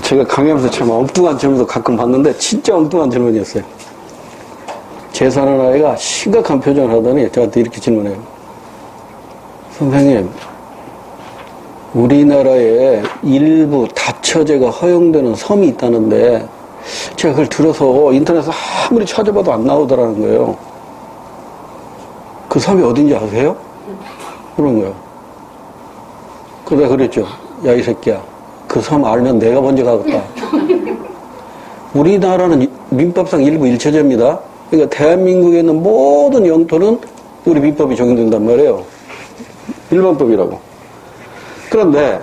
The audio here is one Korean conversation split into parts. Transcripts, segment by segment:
제가 강의하면서 참 엉뚱한 질문도 가끔 봤는데 진짜 엉뚱한 질문이었어요. 제 사는 아이가 심각한 표정을 하더니 저한테 이렇게 질문해요. 선생님, 우리나라에 일부 다처제가 허용되는 섬이 있다는데 제가 그걸 들어서 인터넷에서 아무리 찾아봐도 안 나오더라는 거예요. 그 섬이 어딘지 아세요? 그런 거예요. 그러다 그랬죠. 야, 이 새끼야. 그 섬 알면 내가 먼저 가겠다. 우리나라는 민법상 일부 일처제입니다. 그러니까 대한민국에 있는 모든 영토는 우리 민법이 적용된단 말이에요. 일반법이라고. 그런데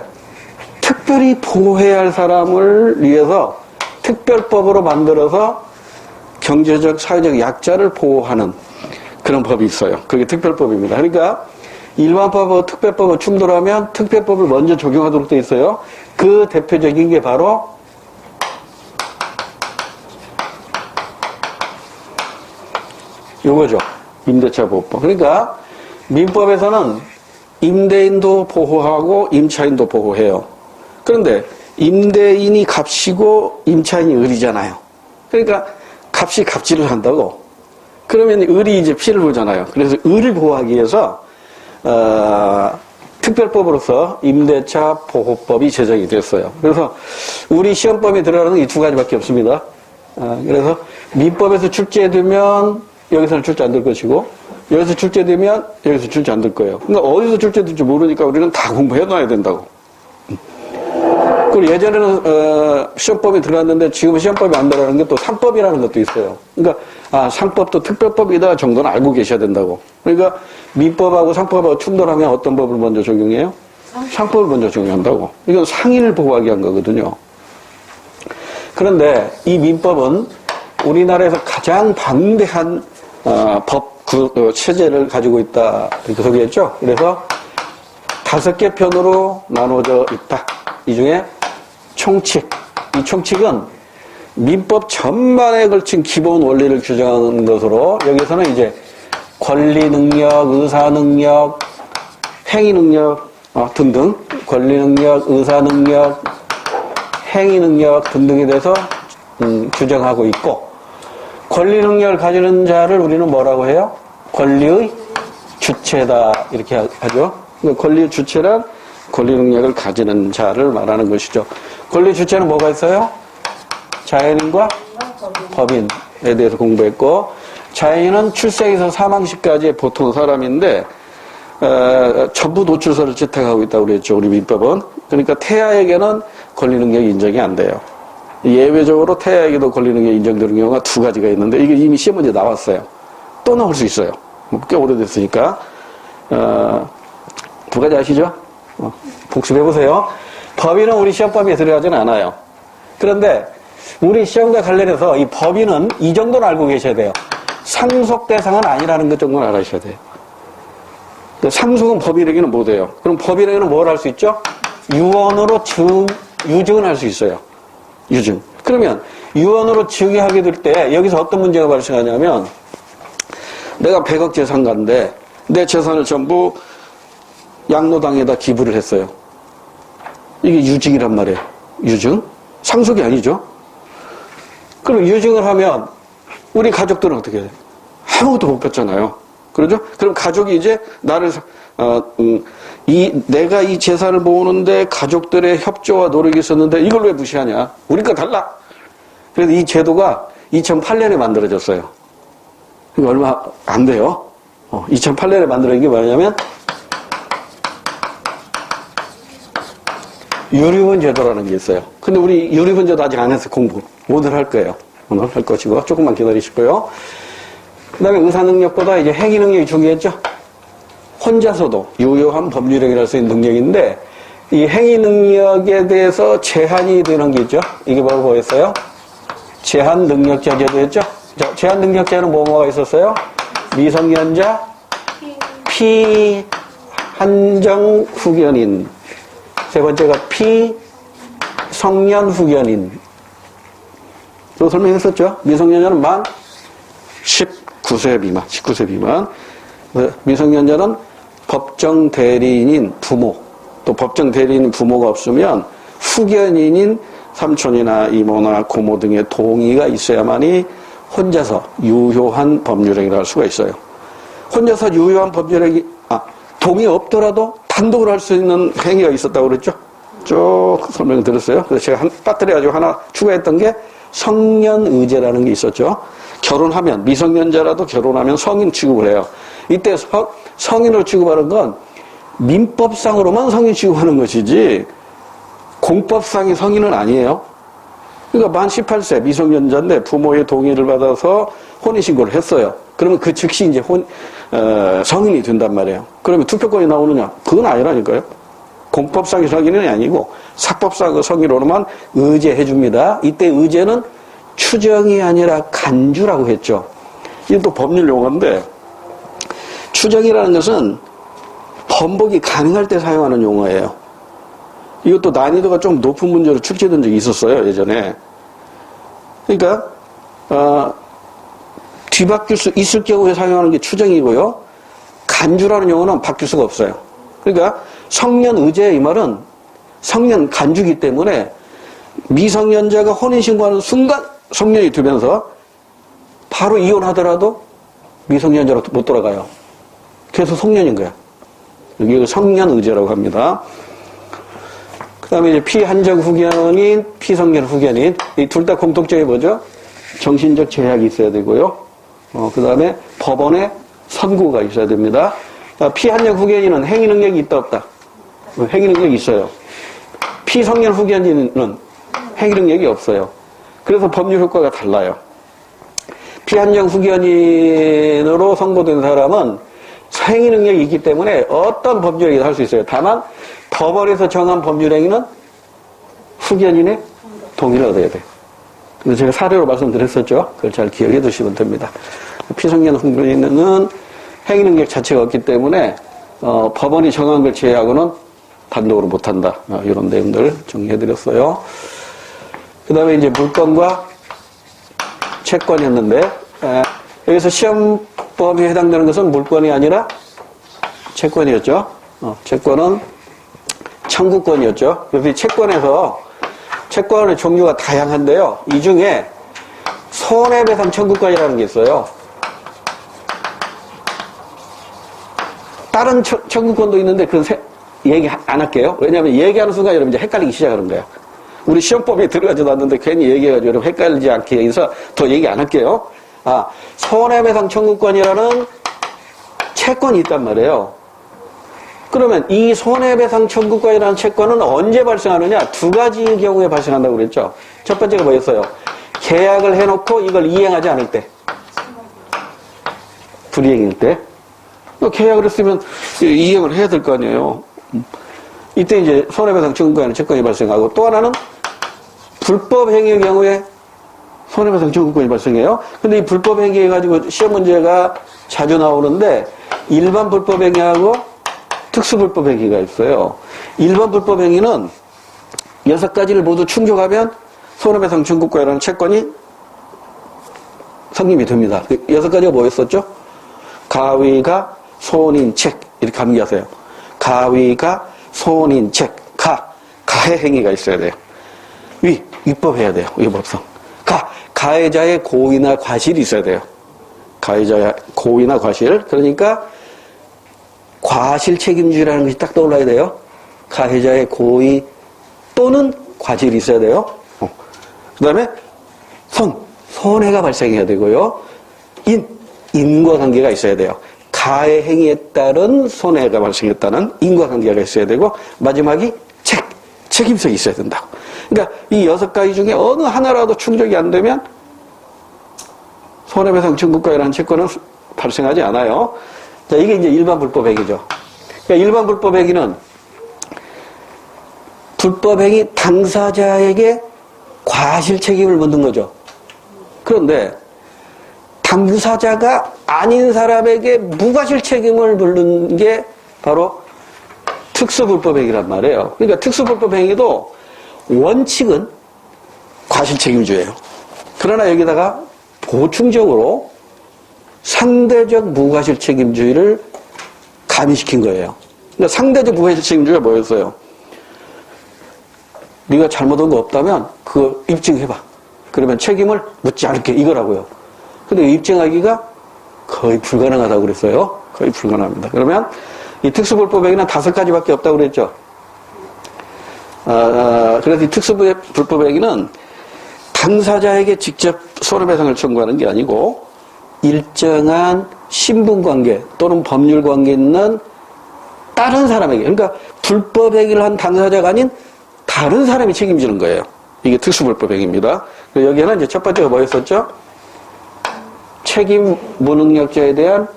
특별히 보호해야 할 사람을 위해서 특별법으로 만들어서 경제적, 사회적 약자를 보호하는 그런 법이 있어요. 그게 특별법입니다. 그러니까 일반법과 특별법과 충돌하면 특별법을 먼저 적용하도록 되어 있어요. 그 대표적인 게 바로 요거죠. 임대차 보호법. 그러니까 민법에서는 임대인도 보호하고 임차인도 보호해요. 그런데 임대인이 값이고 임차인이 을이잖아요. 그러니까 값이 갑질을 한다고. 그러면 을이 이제 피해를 보잖아요. 그래서 을을 보호하기 위해서 특별법으로서 임대차 보호법이 제정이 됐어요. 그래서 우리 시험법에 들어가는 이 두 가지밖에 없습니다. 그래서 민법에서 출제되면 여기서는 출제 안 될 것이고 여기서 출제되면 여기서 출제 안 될 거예요. 그러니까 어디서 출제될지 모르니까 우리는 다 공부해놔야 된다고. 그리고 예전에는 시험법에 들어갔는데 지금은 시험법이 안 들어가는 게 또 상법이라는 것도 있어요. 그러니까 상법도 특별법이다 정도는 알고 계셔야 된다고. 그러니까 민법하고 상법하고 충돌하면 어떤 법을 먼저 적용해요? 상법을 먼저 적용한다고. 이건 상인을 보호하기 위한 거거든요. 그런데 이 민법은 우리나라에서 가장 방대한 법 체제를 가지고 있다 이렇게 소개했죠. 그래서 5개 편으로 나눠져 있다. 이 중에 총칙. 이 총칙은 민법 전반에 걸친 기본 원리를 규정하는 것으로 여기서는 이제 권리 능력, 의사 능력, 행위 능력 등등 권리 능력, 의사 능력, 행위 능력 등등에 대해서 규정하고 있고 권리 능력을 가지는 자를 우리는 뭐라고 해요? 권리의 주체다 이렇게 하죠. 그러니까 권리의 주체란 권리 능력을 가지는 자를 말하는 것이죠. 권리 주체는 뭐가 있어요? 자연인과 법인에 대해서 공부했고 자연인은 출생에서 사망시까지의 보통 사람인데 전부 노출서를 채택하고 있다고 그랬죠. 우리 민법은. 그러니까 태아에게는 권리 능력이 인정이 안 돼요. 예외적으로 태아에게도 권리 능력이 인정되는 경우가 2가지가 있는데 이게 이미 시험 문제 나왔어요. 또 나올 수 있어요. 꽤 오래됐으니까. 2가지 아시죠? 복습해보세요. 법인은 우리 시험법에 들어가지는 않아요. 그런데 우리 시험과 관련해서 이 법인은 이 정도는 알고 계셔야 돼요. 상속 대상은 아니라는 것 정도는 알아셔야 돼요. 상속은 법인에게는 못 해요. 그럼 법인에게는 뭘 할 수 있죠? 유언으로 유증을 할 수 있어요. 유증. 그러면 유언으로 증여하게 될 때 여기서 어떤 문제가 발생하냐면 내가 100억 재산가인데 내 재산을 전부 양로당에다 기부를 했어요. 이게 유증이란 말이에요. 유증? 상속이 아니죠. 그럼 유증을 하면 우리 가족들은 어떻게 해요? 아무것도 못 받잖아요. 그러죠? 그럼 가족이 이제 나를 내가 이 재산을 모으는데 가족들의 협조와 노력이 있었는데 이걸 왜 무시하냐? 우리가 달라. 그래서 이 제도가 2008년에 만들어졌어요. 이거 얼마 안 돼요. 2008년에 만들어진 게 뭐냐면 유류분 제도라는 게 있어요. 근데 우리 유류분 제도 아직 안 해서 공부 오늘 할 거예요. 오늘 할 것이고 조금만 기다리시고요. 그 다음에 의사능력보다 이제 행위능력이 중요했죠. 혼자서도 유효한 법률행위를 할 수 있는 능력인데 이 행위능력에 대해서 제한이 되는 게 있죠. 이게 뭐였어요? 제한능력자 제도였죠. 제한능력자는 뭐가 있었어요? 미성년자, 피한정 후견인. 세 번째가 피성년 후견인. 또 설명했었죠. 미성년자는 만 19세 미만, 19세 미만. 미성년자는 법정 대리인인 부모, 또 법정 대리인인 부모가 없으면 후견인인 삼촌이나 이모나 고모 등의 동의가 있어야만이 혼자서 유효한 법률행위를 할 수가 있어요. 혼자서 유효한 법률행위, 동의 없더라도 단독으로 할 수 있는 행위가 있었다고 그랬죠? 쭉 설명드렸어요. 그래서 제가 빠뜨려가지고 하나 추가했던 게 성년의제라는 게 있었죠. 결혼하면, 미성년자라도 결혼하면 성인 취급을 해요. 이때 성인으로 취급하는 건 민법상으로만 성인 취급하는 것이지 공법상의 성인은 아니에요. 그러니까 만 18세 미성년자인데 부모의 동의를 받아서 혼인신고를 했어요. 그러면 그 즉시 이제 성인이 된단 말이에요. 그러면 투표권이 나오느냐? 그건 아니라니까요. 공법상의 성인은 아니고 사법상의 성인으로만 의제해 줍니다. 이때 의제는 추정이 아니라 간주라고 했죠. 이게 또 법률 용어인데 추정이라는 것은 번복이 가능할 때 사용하는 용어예요. 이것도 난이도가 좀 높은 문제로 출제된 적이 있었어요, 예전에. 그러니까 뒤바뀔 수 있을 경우에 사용하는 게 추정이고요. 간주라는 용어는 바뀔 수가 없어요. 그러니까 성년의제 이 말은 성년 간주기 때문에 미성년자가 혼인신고하는 순간 성년이 되면서 바로 이혼하더라도 미성년자로 못 돌아가요. 그래서 성년인 거야. 여기 성년의제라고 합니다. 그 다음에 이제 피한정 후견인, 피성년 후견인. 이 둘 다 공통점이 뭐죠? 정신적 제약이 있어야 되고요. 그 다음에 법원의 선고가 있어야 됩니다. 피한정 후견인은 행위 능력이 있다, 없다? 행위 능력이 있어요. 피성년 후견인은 행위 능력이 없어요. 그래서 법률 효과가 달라요. 피한정 후견인으로 선고된 사람은 행위 능력이 있기 때문에 어떤 법률행위도 할 수 있어요. 다만 법원에서 정한 법률행위는 후견인의 동의를 얻어야 돼요. 그래서 제가 사례로 말씀드렸었죠. 그걸 잘 기억해 두시면 됩니다. 피성년 후견인은 행위 능력 자체가 없기 때문에 법원이 정한 걸 제외하고는 단독으로 못한다. 이런 내용들 정리해 드렸어요. 그 다음에 이제 물권과 채권이었는데 여기서 시험 범위에 해당되는 것은 물권이 아니라 채권이었죠. 채권은 청구권이었죠. 그래서 이 채권의 종류가 다양한데요. 이 중에 손해배상 청구권이라는 게 있어요. 다른 청구권도 있는데 그건 얘기 안 할게요. 왜냐하면 얘기하는 순간 여러분 이제 헷갈리기 시작하는 거예요. 우리 시험법에 들어가지도 않는데 괜히 얘기해가지고 여러분 헷갈리지 않게 해서 더 얘기 안 할게요. 손해배상 청구권이라는 채권이 있단 말이에요. 그러면 이 손해배상 청구권이라는 채권은 언제 발생하느냐? 두 가지 경우에 발생한다고 그랬죠. 첫 번째가 뭐였어요? 계약을 해놓고 이걸 이행하지 않을 때. 불이행일 때. 계약을 했으면 이행을 해야 될 거 아니에요. 이때 이제 손해배상 청구권이라는 채권이 발생하고 또 하나는 불법 행위의 경우에 손해배상 청구권이 발생해요. 근데 이 불법 행위 가지고 시험 문제가 자주 나오는데 일반 불법 행위하고 특수 불법 행위가 있어요. 일반 불법 행위는 6가지를 모두 충족하면 손해배상 청구권이라는 채권이 성립이 됩니다. 6가지가 뭐였었죠? 가위가 손인책 이렇게 암기하세요. 가위가 손인책 가해 행위가 있어야 돼요. 위법해야 돼요. 위법성. 가해자의 고의나 과실이 있어야 돼요. 가해자의 고의나 과실. 그러니까 과실 책임주의라는 것이 딱 떠올라야 돼요. 가해자의 고의 또는 과실이 있어야 돼요. 그 다음에 손해가 발생해야 되고요. 인과관계가 있어야 돼요. 가해 행위에 따른 손해가 발생했다는 인과관계가 있어야 되고 마지막이 책임성이 있어야 된다고. 그러니까 이 6가지 중에 어느 하나라도 충족이 안 되면 손해배상 청구권이라는 채권은 발생하지 않아요. 자, 이게 이제 일반 불법행위죠. 그러니까 일반 불법행위는 불법행위 당사자에게 과실 책임을 묻는 거죠. 그런데 당사자가 아닌 사람에게 무과실 책임을 물는 게 바로 특수불법행위란 말이에요. 그러니까 특수불법행위도 원칙은 과실 책임주예요. 그러나 여기다가 보충적으로 상대적 무과실 책임주의를 가미시킨 거예요. 그러니까 상대적 무과실 책임주의가 뭐였어요? 네가 잘못한 거 없다면 그 그거 입증해봐. 그러면 책임을 묻지 않을게. 이거라고요. 근데 입증하기가 거의 불가능하다고 그랬어요. 거의 불가능합니다. 그러면 이 특수불법행위는 5가지밖에 없다고 그랬죠. 그래서 이 특수불법행위는 당사자에게 직접 손해배상을 청구하는 게 아니고 일정한 신분관계 또는 법률관계 있는 다른 사람에게, 그러니까 불법행위를 한 당사자가 아닌 다른 사람이 책임지는 거예요. 이게 특수불법행위입니다. 여기에는 이제 첫 번째가 뭐였었죠? 책임 무능력자에 대한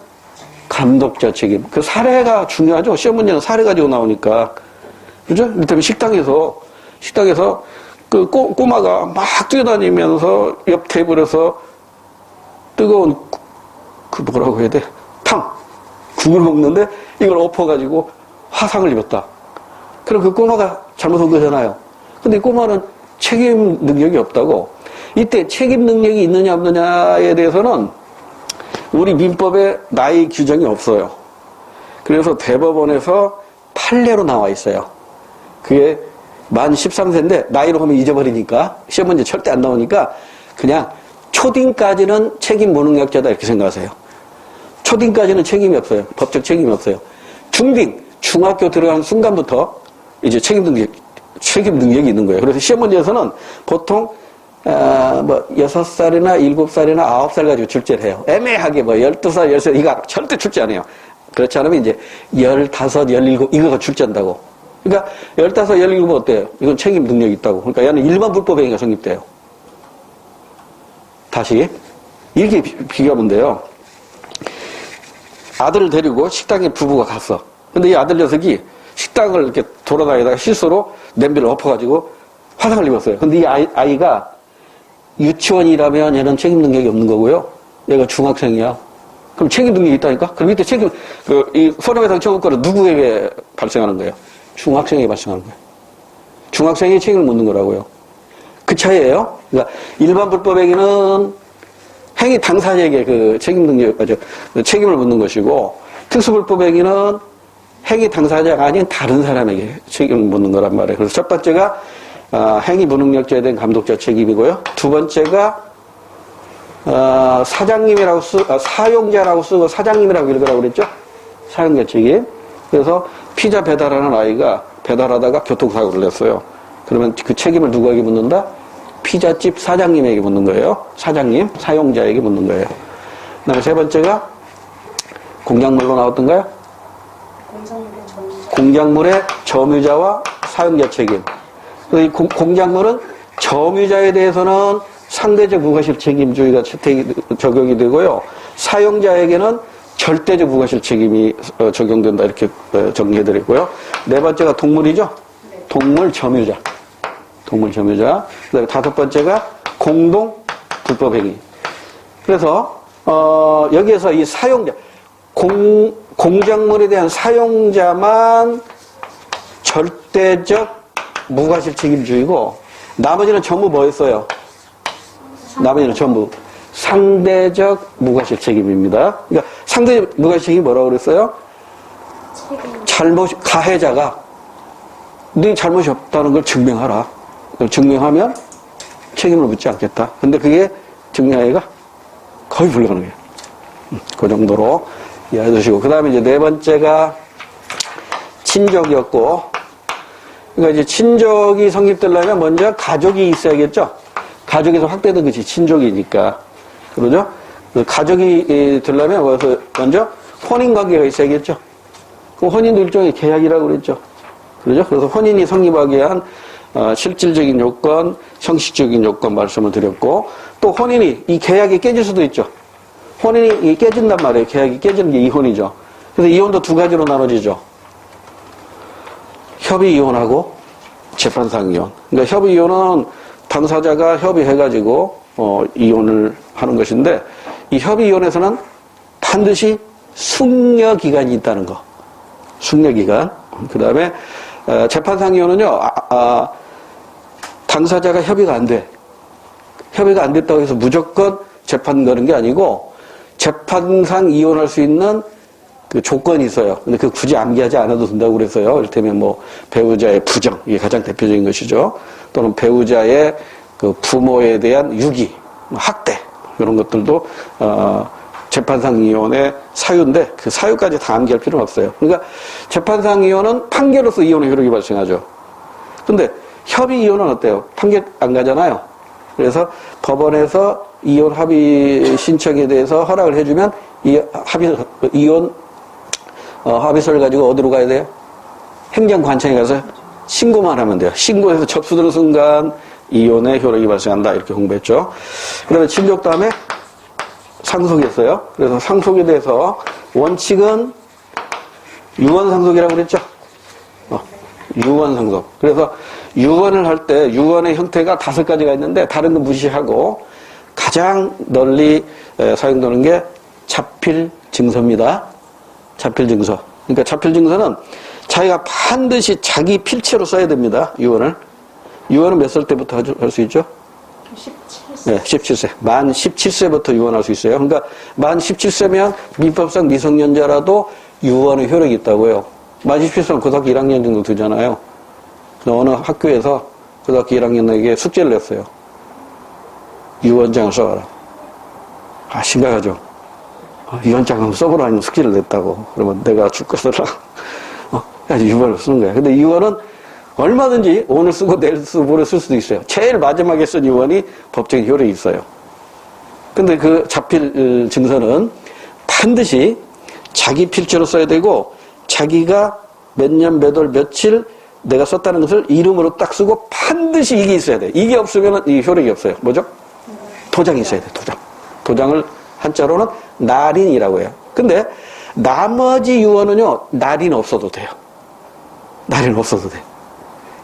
감독자 책임. 그 사례가 중요하죠. 시험 문제는 사례 가지고 나오니까. 그죠? 이를테면 식당에서 그 꼬마가 막 뛰어다니면서 옆 테이블에서 뜨거운 뭐라고 해야 돼? 국을 먹는데 이걸 엎어가지고 화상을 입었다. 그럼 그 꼬마가 잘못한 거잖아요. 근데 이 꼬마는 책임 능력이 없다고. 이때 책임 능력이 있느냐 없느냐에 대해서는 우리 민법에 나이 규정이 없어요. 그래서 대법원에서 판례로 나와 있어요. 그게 만 13세인데 나이로 하면 잊어버리니까 시험 문제 절대 안 나오니까 그냥 초딩까지는 책임 무능력자다 이렇게 생각하세요. 초딩까지는 책임이 없어요. 법적 책임이 없어요. 중딩, 중학교 들어간 순간부터 이제 책임 능력이 있는 거예요. 그래서 시험 문제에서는 보통 6살이나 7살이나 9살 가지고 출제를 해요. 애매하게 12살, 13살 이거 절대 출제 안 해요. 그렇지 않으면 이제 15, 17 이거가 출제한다고. 그러니까 15, 17은 어때요? 이건 책임 능력이 있다고. 그러니까 얘는 일반 불법행위가 성립돼요. 다시 이렇게 비교하면 돼요. 아들을 데리고 식당에 부부가 갔어. 근데 이 아들 녀석이 식당을 이렇게 돌아다니다가 실수로 냄비를 엎어가지고 화상을 입었어요. 근데 이 아이가 유치원이라면 얘는 책임 능력이 없는 거고요. 얘가 중학생이야. 그럼 책임 능력이 있다니까? 그럼 이때 이 손해배상 청구권은 누구에게 발생하는 거예요? 중학생에게 발생하는 거예요. 중학생이 책임을 묻는 거라고요. 그 차이예요. 그러니까 일반 불법행위는 행위 당사자에게 그 책임을 묻는 것이고, 특수불법행위는 행위 당사자가 아닌 다른 사람에게 책임을 묻는 거란 말이에요. 그래서 첫 번째가 행위 무능력자에 대한 감독자 책임이고요. 두 번째가 사장님이라고 사용자라고 쓰고 사장님이라고 읽으라고 그랬죠? 사용자 책임. 그래서 피자 배달하는 아이가 배달하다가 교통사고를 냈어요. 그러면 그 책임을 누구에게 묻는다? 피자집 사장님에게 묻는 거예요. 사장님, 사용자에게 묻는 거예요. 그 다음에 세 번째가 공작물로 나왔던가요? 공작물의 점유자와 사용자 책임. 이 공작물은 점유자에 대해서는 상대적 무과실 책임주의가 적용이 되고요. 사용자에게는 절대적 무과실 책임이 적용된다 이렇게 정리해드리고요. 네 번째가 동물이죠. 동물 점유자. 동물 점유자. 그다음에 다섯 번째가 공동 불법행위. 그래서 여기에서 이 사용자 공작물에 대한 사용자만 절대적 무과실 책임주의고 나머지는 전부 뭐였어요? 나머지는 전부 상대적 무과실 책임입니다. 그러니까 상대적 무과실 책임이 뭐라고 그랬어요? 가해자가 네 잘못이 없다는 걸 증명하라. 증명하면 책임을 묻지 않겠다. 근데 그게 증명하기가 거의 불가능해요. 그 정도로 이해해 두시고. 그 다음에 이제 네 번째가 친족이었고, 그러니까 이제 친족이 성립되려면 먼저 가족이 있어야겠죠? 가족에서 확대된 것이 친족이니까. 그러죠? 가족이 되려면 먼저 혼인관계가 있어야겠죠? 그 혼인도 일종의 계약이라고 그랬죠? 그러죠? 그래서 혼인이 성립하기 위한 실질적인 요건, 형식적인 요건 말씀을 드렸고, 또 혼인이, 이 계약이 깨질 수도 있죠. 혼인이 깨진단 말이에요. 계약이 깨지는 게 이혼이죠. 그래서 이혼도 두 가지로 나눠지죠. 협의 이혼하고 재판상 이혼. 그러니까 협의 이혼은 당사자가 협의해가지고 이혼을 하는 것인데, 이 협의 이혼에서는 반드시 숙려 기간이 있다는 거. 숙려 기간. 그 다음에 재판상 이혼은요, 당사자가 협의가 안 돼. 협의가 안 됐다고 해서 무조건 재판 거는 게 아니고, 재판상 이혼할 수 있는 그 조건이 있어요. 근데 그 굳이 암기하지 않아도 된다고 그래서요. 이를테면 배우자의 부정, 이게 가장 대표적인 것이죠. 또는 배우자의 그 부모에 대한 유기, 학대 이런 것들도 재판상이혼의 사유인데 그 사유까지 다 암기할 필요는 없어요. 그러니까 재판상이혼은 판결로서 이혼의 효력이 발생하죠. 근데 협의 이혼은 어때요? 판결 안 가잖아요. 그래서 법원에서 이혼 합의 신청에 대해서 허락을 해주면 이혼 합의서를 가지고 어디로 가야 돼요? 행정관청에 가서 신고만 하면 돼요. 신고해서 접수되는 순간 이혼의 효력이 발생한다. 이렇게 공부했죠. 그 다음에 친족 다음에 상속이었어요. 그래서 상속에 대해서 원칙은 유언상속이라고 그랬죠. 유언상속. 그래서 유언을 할 때 유언의 형태가 5가지가 있는데 다른 거 무시하고 가장 널리 사용되는 게 자필증서입니다. 자필증서. 그러니까 자필증서는 자기가 반드시 자기 필체로 써야 됩니다. 유언을. 유언은 몇 살 때부터 할 수 있죠? 17세. 네, 17세. 만 17세부터 유언할 수 있어요. 그러니까 만 17세면 민법상 미성년자라도 유언의 효력이 있다고요. 만 17세면 고등학교 1학년 정도 되잖아요. 어느 학교에서 고등학교 1학년에게 숙제를 냈어요. 유언장을 써라. 심각하죠. 유언장을 써보라는 숙제를 냈다고. 그러면 내가 줄 것을 유언을 쓰는 거야. 근데 유언은 얼마든지 오늘 쓰고 내일 쓰고 모레 쓸 수도 있어요. 제일 마지막에 쓴 유언이 법적인 효력이 있어요. 근데 그 자필 증서는 반드시 자기 필체로 써야 되고 자기가 몇 년 몇 월 며칠 내가 썼다는 것을 이름으로 딱 쓰고 반드시 이게 있어야 돼. 이게 없으면 이 효력이 없어요. 뭐죠? 도장이 있어야 돼. 도장. 도장을 한자로는 날인이라고 해요. 근데 나머지 유언은요. 날인 없어도 돼요. 날인 없어도 돼.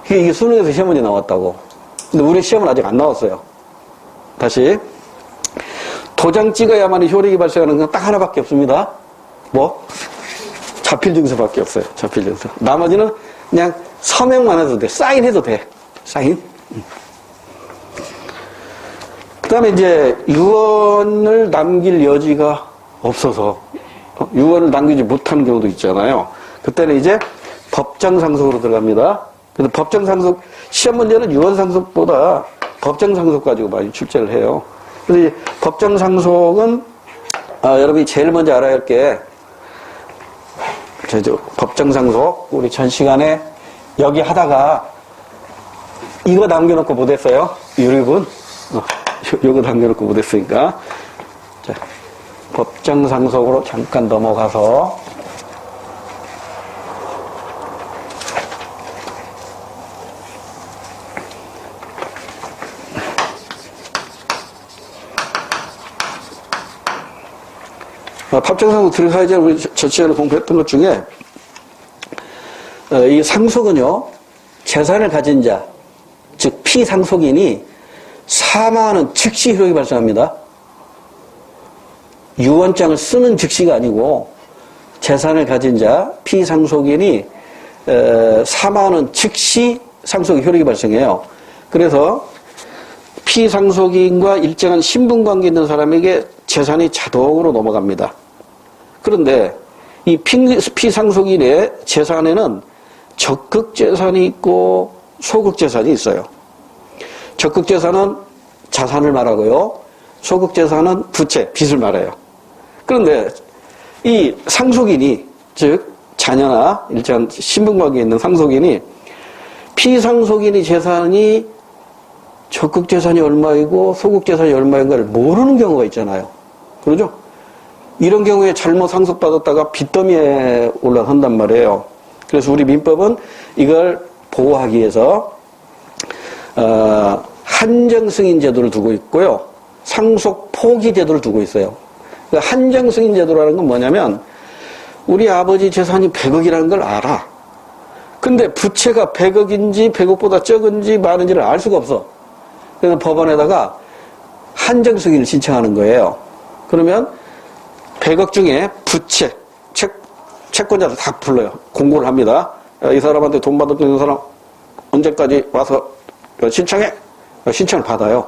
이게 수능에서 시험 문제 나왔다고. 근데 우리 시험은 아직 안 나왔어요. 다시. 도장 찍어야만 효력이 발생하는 건 딱 하나밖에 없습니다. 뭐? 자필증서밖에 없어요. 자필증서. 나머지는 그냥 서명만 해도 돼. 사인해도 돼. 사인. 그 다음에 이제 유언을 남길 여지가 없어서 유언을 남기지 못하는 경우도 있잖아요. 그때는 이제 법정상속으로 들어갑니다. 근데 법정상속, 시험 문제는 유언상속보다 법정상속 가지고 많이 출제를 해요. 그래서 이 법정상속은, 여러분이 제일 먼저 알아야 할 게, 법정상속, 우리 전 시간에 여기 하다가 이거 남겨놓고 못했어요. 유리분. 이거 남겨놓고 못했으니까. 자, 법정상속으로 잠깐 넘어가서, 법정상속 들어가기 전에 우리 저 시간에 공부했던 것 중에 이 상속은요 재산을 가진 자, 즉 피상속인이 사망하는 즉시 효력이 발생합니다. 유언장을 쓰는 즉시가 아니고 재산을 가진 자, 피상속인이 사망하는 즉시 상속의 효력이 발생해요. 그래서 피상속인과 일정한 신분관계 있는 사람에게 재산이 자동으로 넘어갑니다. 그런데 이 피상속인의 재산에는 적극재산이 있고 소극재산이 있어요. 적극재산은 자산을 말하고요. 소극재산은 부채, 빚을 말해요. 그런데 이 상속인이, 즉 자녀나 일정한 신분관계에 있는 상속인이 피상속인의 재산이 적극재산이 얼마이고 소극재산이 얼마인가를 모르는 경우가 있잖아요. 그러죠? 이런 경우에 잘못 상속받았다가 빚더미에 올라선단 말이에요. 그래서 우리 민법은 이걸 보호하기 위해서 한정승인 제도를 두고 있고요. 상속 포기 제도를 두고 있어요. 그러니까 한정승인 제도라는 건 뭐냐면 우리 아버지 재산이 100억이라는 걸 알아. 근데 부채가 100억인지 100억보다 적은지 많은지를 알 수가 없어. 그래서 법원에다가 한정승인을 신청하는 거예요. 그러면 100억 중에 부채, 채권자들 다 불러요. 공고를 합니다. 이 사람한테 돈 받을 수 있는 사람 언제까지 와서 신청해? 신청을 받아요.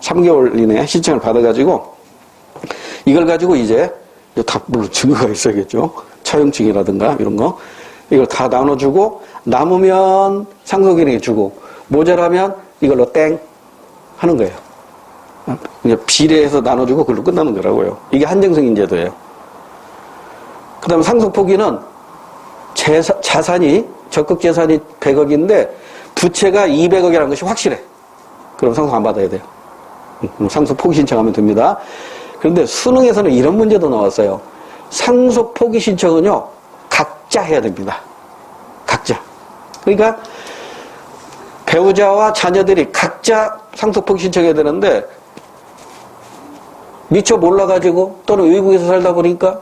3개월 이내에 신청을 받아가지고 이걸 가지고 이제 다 물론 증거가 있어야겠죠. 차용증이라든가 이런 거 이걸 다 나눠주고 남으면 상속인에게 주고 모자라면 이걸로 땡 하는 거예요. 그냥 비례해서 나눠주고 그걸로 끝나는 거라고요. 이게 한정승인 제도예요. 그 다음에 상속포기는 자산이, 적극 재산이 100억인데 부채가 200억이라는 것이 확실해. 그럼 상속 안 받아야 돼요. 상속 포기 신청하면 됩니다. 그런데 수능에서는 이런 문제도 나왔어요. 상속 포기 신청은요, 각자 해야 됩니다. 각자. 그러니까 배우자와 자녀들이 각자 상속 포기 신청해야 되는데 미처 몰라가지고 또는 외국에서 살다 보니까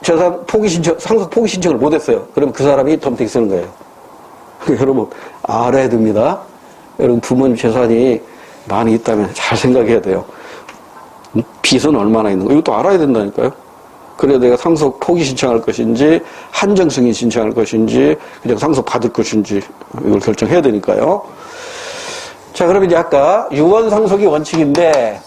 재산 포기 신청, 상속 포기 신청을 못했어요. 그럼 그 사람이 덤택 쓰는 거예요. 여러분 알아야 됩니다. 여러분 부모님 재산이 많이 있다면 잘 생각해야 돼요. 빚은 얼마나 있는 거 이것도 알아야 된다니까요. 그래야 내가 상속 포기 신청할 것인지 한정 승인 신청할 것인지 그냥 상속 받을 것인지 이걸 결정해야 되니까요. 자, 그럼 이제 아까 유언 상속이 원칙인데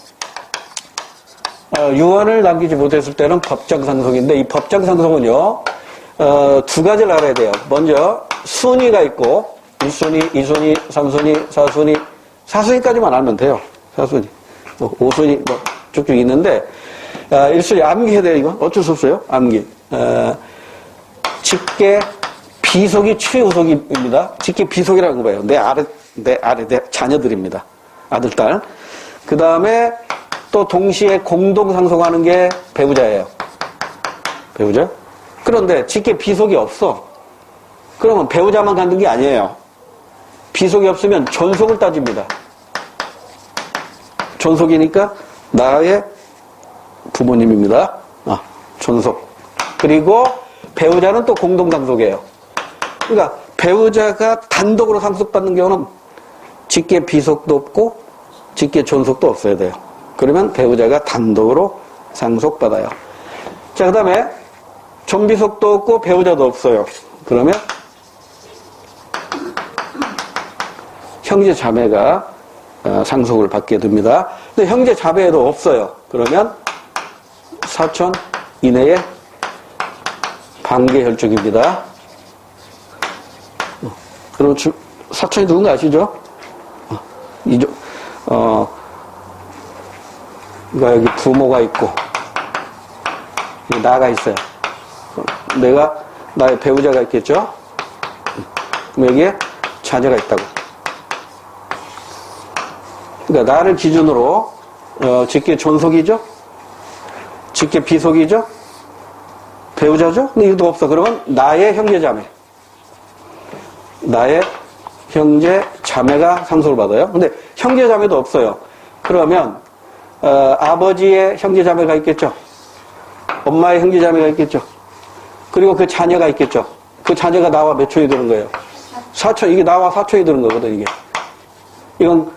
유언을 남기지 못했을 때는 법정 상속인데 이 법정 상속은요 두 가지를 알아야 돼요. 먼저 순위가 있고 1순위, 2순위, 3순위, 4순위, 4순위까지만 알면 돼요. 4순위, 5순위 뭐 쭉쭉 있는데 1순위 암기해야 돼요. 이건 어쩔 수 없어요. 암기. 직계 비속이 최우속입니다. 직계 비속이라고 봐요. 내 아래 내 자녀들입니다. 아들, 딸. 그 다음에 또 동시에 공동 상속하는 게 배우자예요. 배우자? 그런데 직계 비속이 없어. 그러면 배우자만 갖는 게 아니에요. 비속이 없으면 존속을 따집니다. 존속이니까 나의 부모님입니다. 존속. 그리고 배우자는 또 공동 상속이에요. 그러니까 배우자가 단독으로 상속받는 경우는 직계 비속도 없고 직계 존속도 없어야 돼요. 그러면 배우자가 단독으로 상속받아요. 자, 그 다음에 존비속도 없고 배우자도 없어요. 그러면 형제 자매가 상속을 받게 됩니다. 근데 형제 자매도 없어요. 그러면 사촌 이내에 반계 혈족입니다. 그럼 사촌이 누군가 아시죠? 그러니까 여기 부모가 있고 나가 있어요. 나의 배우자가 있겠죠? 그럼 여기에 자녀가 있다고. 그러니까 나를 기준으로 직계 존속이죠? 직계 비속이죠? 배우자죠? 근데 이것도 없어. 그러면 나의 형제 자매. 나의 형제 자매가 상속을 받아요. 근데 형제 자매도 없어요. 그러면 아버지의 형제 자매가 있겠죠? 엄마의 형제 자매가 있겠죠? 그리고 그 자녀가 있겠죠? 그 자녀가 나와 몇 초이 드는 거예요? 사촌. 이게 나와 사촌이 드는 거거든, 이게. 이건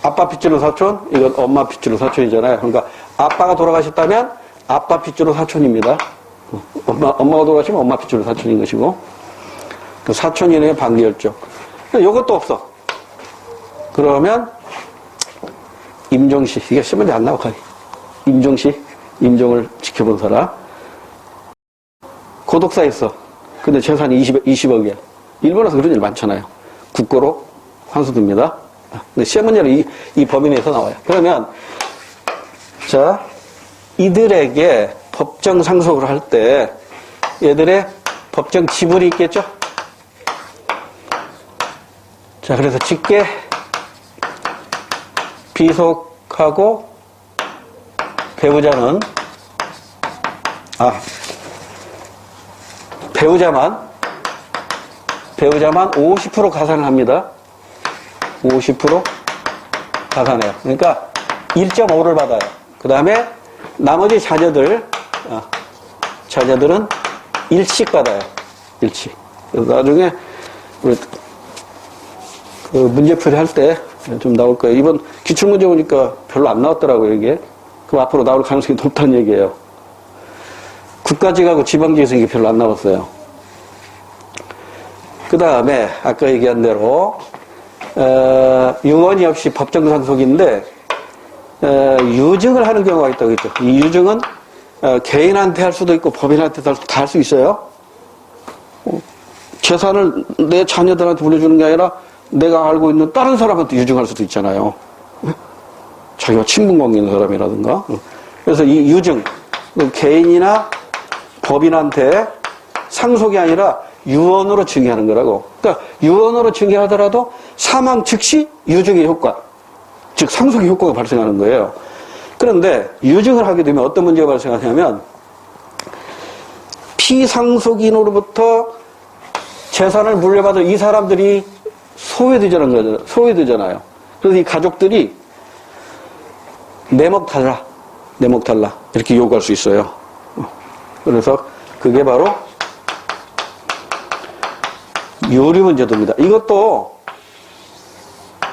아빠 핏줄로 사촌, 이건 엄마 핏줄로 사촌이잖아요. 그러니까 아빠가 돌아가셨다면 아빠 핏줄로 사촌입니다. 엄마가 돌아가시면 엄마 핏줄로 사촌인 것이고. 그 사촌 이내의 반계혈족. 이것도 없어. 그러면 임종시. 이게 시험에 안 나와. 임종시. 임종을 지켜본 사람. 고독사 있어. 근데 재산이 20억이야. 일본에서 그런 일 많잖아요. 국고로 환수됩니다. 근데 시험 문제는 이 범위 내에서 나와요. 그러면 자, 이들에게 법정 상속을 할 때 얘들의 법정 지분이 있겠죠? 자, 그래서 직계 비속하고 배우자는 배우자만 50% 가산을 합니다. 50% 가산해요. 그러니까 1.5를 받아요. 그 다음에 나머지 자녀들은 일씩 받아요. 일씩. 그래서 나중에 우리 그 문제풀이 할 때 좀 나올 거예요. 이번 기출문제 보니까 별로 안 나왔더라고요, 이게. 그럼 앞으로 나올 가능성이 높다는 얘기예요. 국가직하고 지방직에서 이게 별로 안 나왔어요. 그 다음에 아까 얘기한 대로 유언이 없이 법정 상속인데 유증을 하는 경우가 있다고 했죠. 이 유증은 개인한테 할 수도 있고 법인한테 다 할 수 있어요. 재산을 내 자녀들한테 물려주는 게 아니라 내가 알고 있는 다른 사람한테 유증할 수도 있잖아요. 자기가 친분관계 있는 사람이라든가. 그래서 이 유증, 개인이나 법인한테 상속이 아니라 유언으로 증여하는 거라고. 그러니까 유언으로 증여하더라도 사망 즉시 유증의 효과, 즉 상속의 효과가 발생하는 거예요. 그런데 유증을 하게 되면 어떤 문제가 발생하냐면 피상속인으로부터 재산을 물려받은 이 사람들이 소외되잖아요. 그래서 이 가족들이 내목 달라 이렇게 요구할 수 있어요. 그래서 그게 바로 유류분 제도입니다. 이것도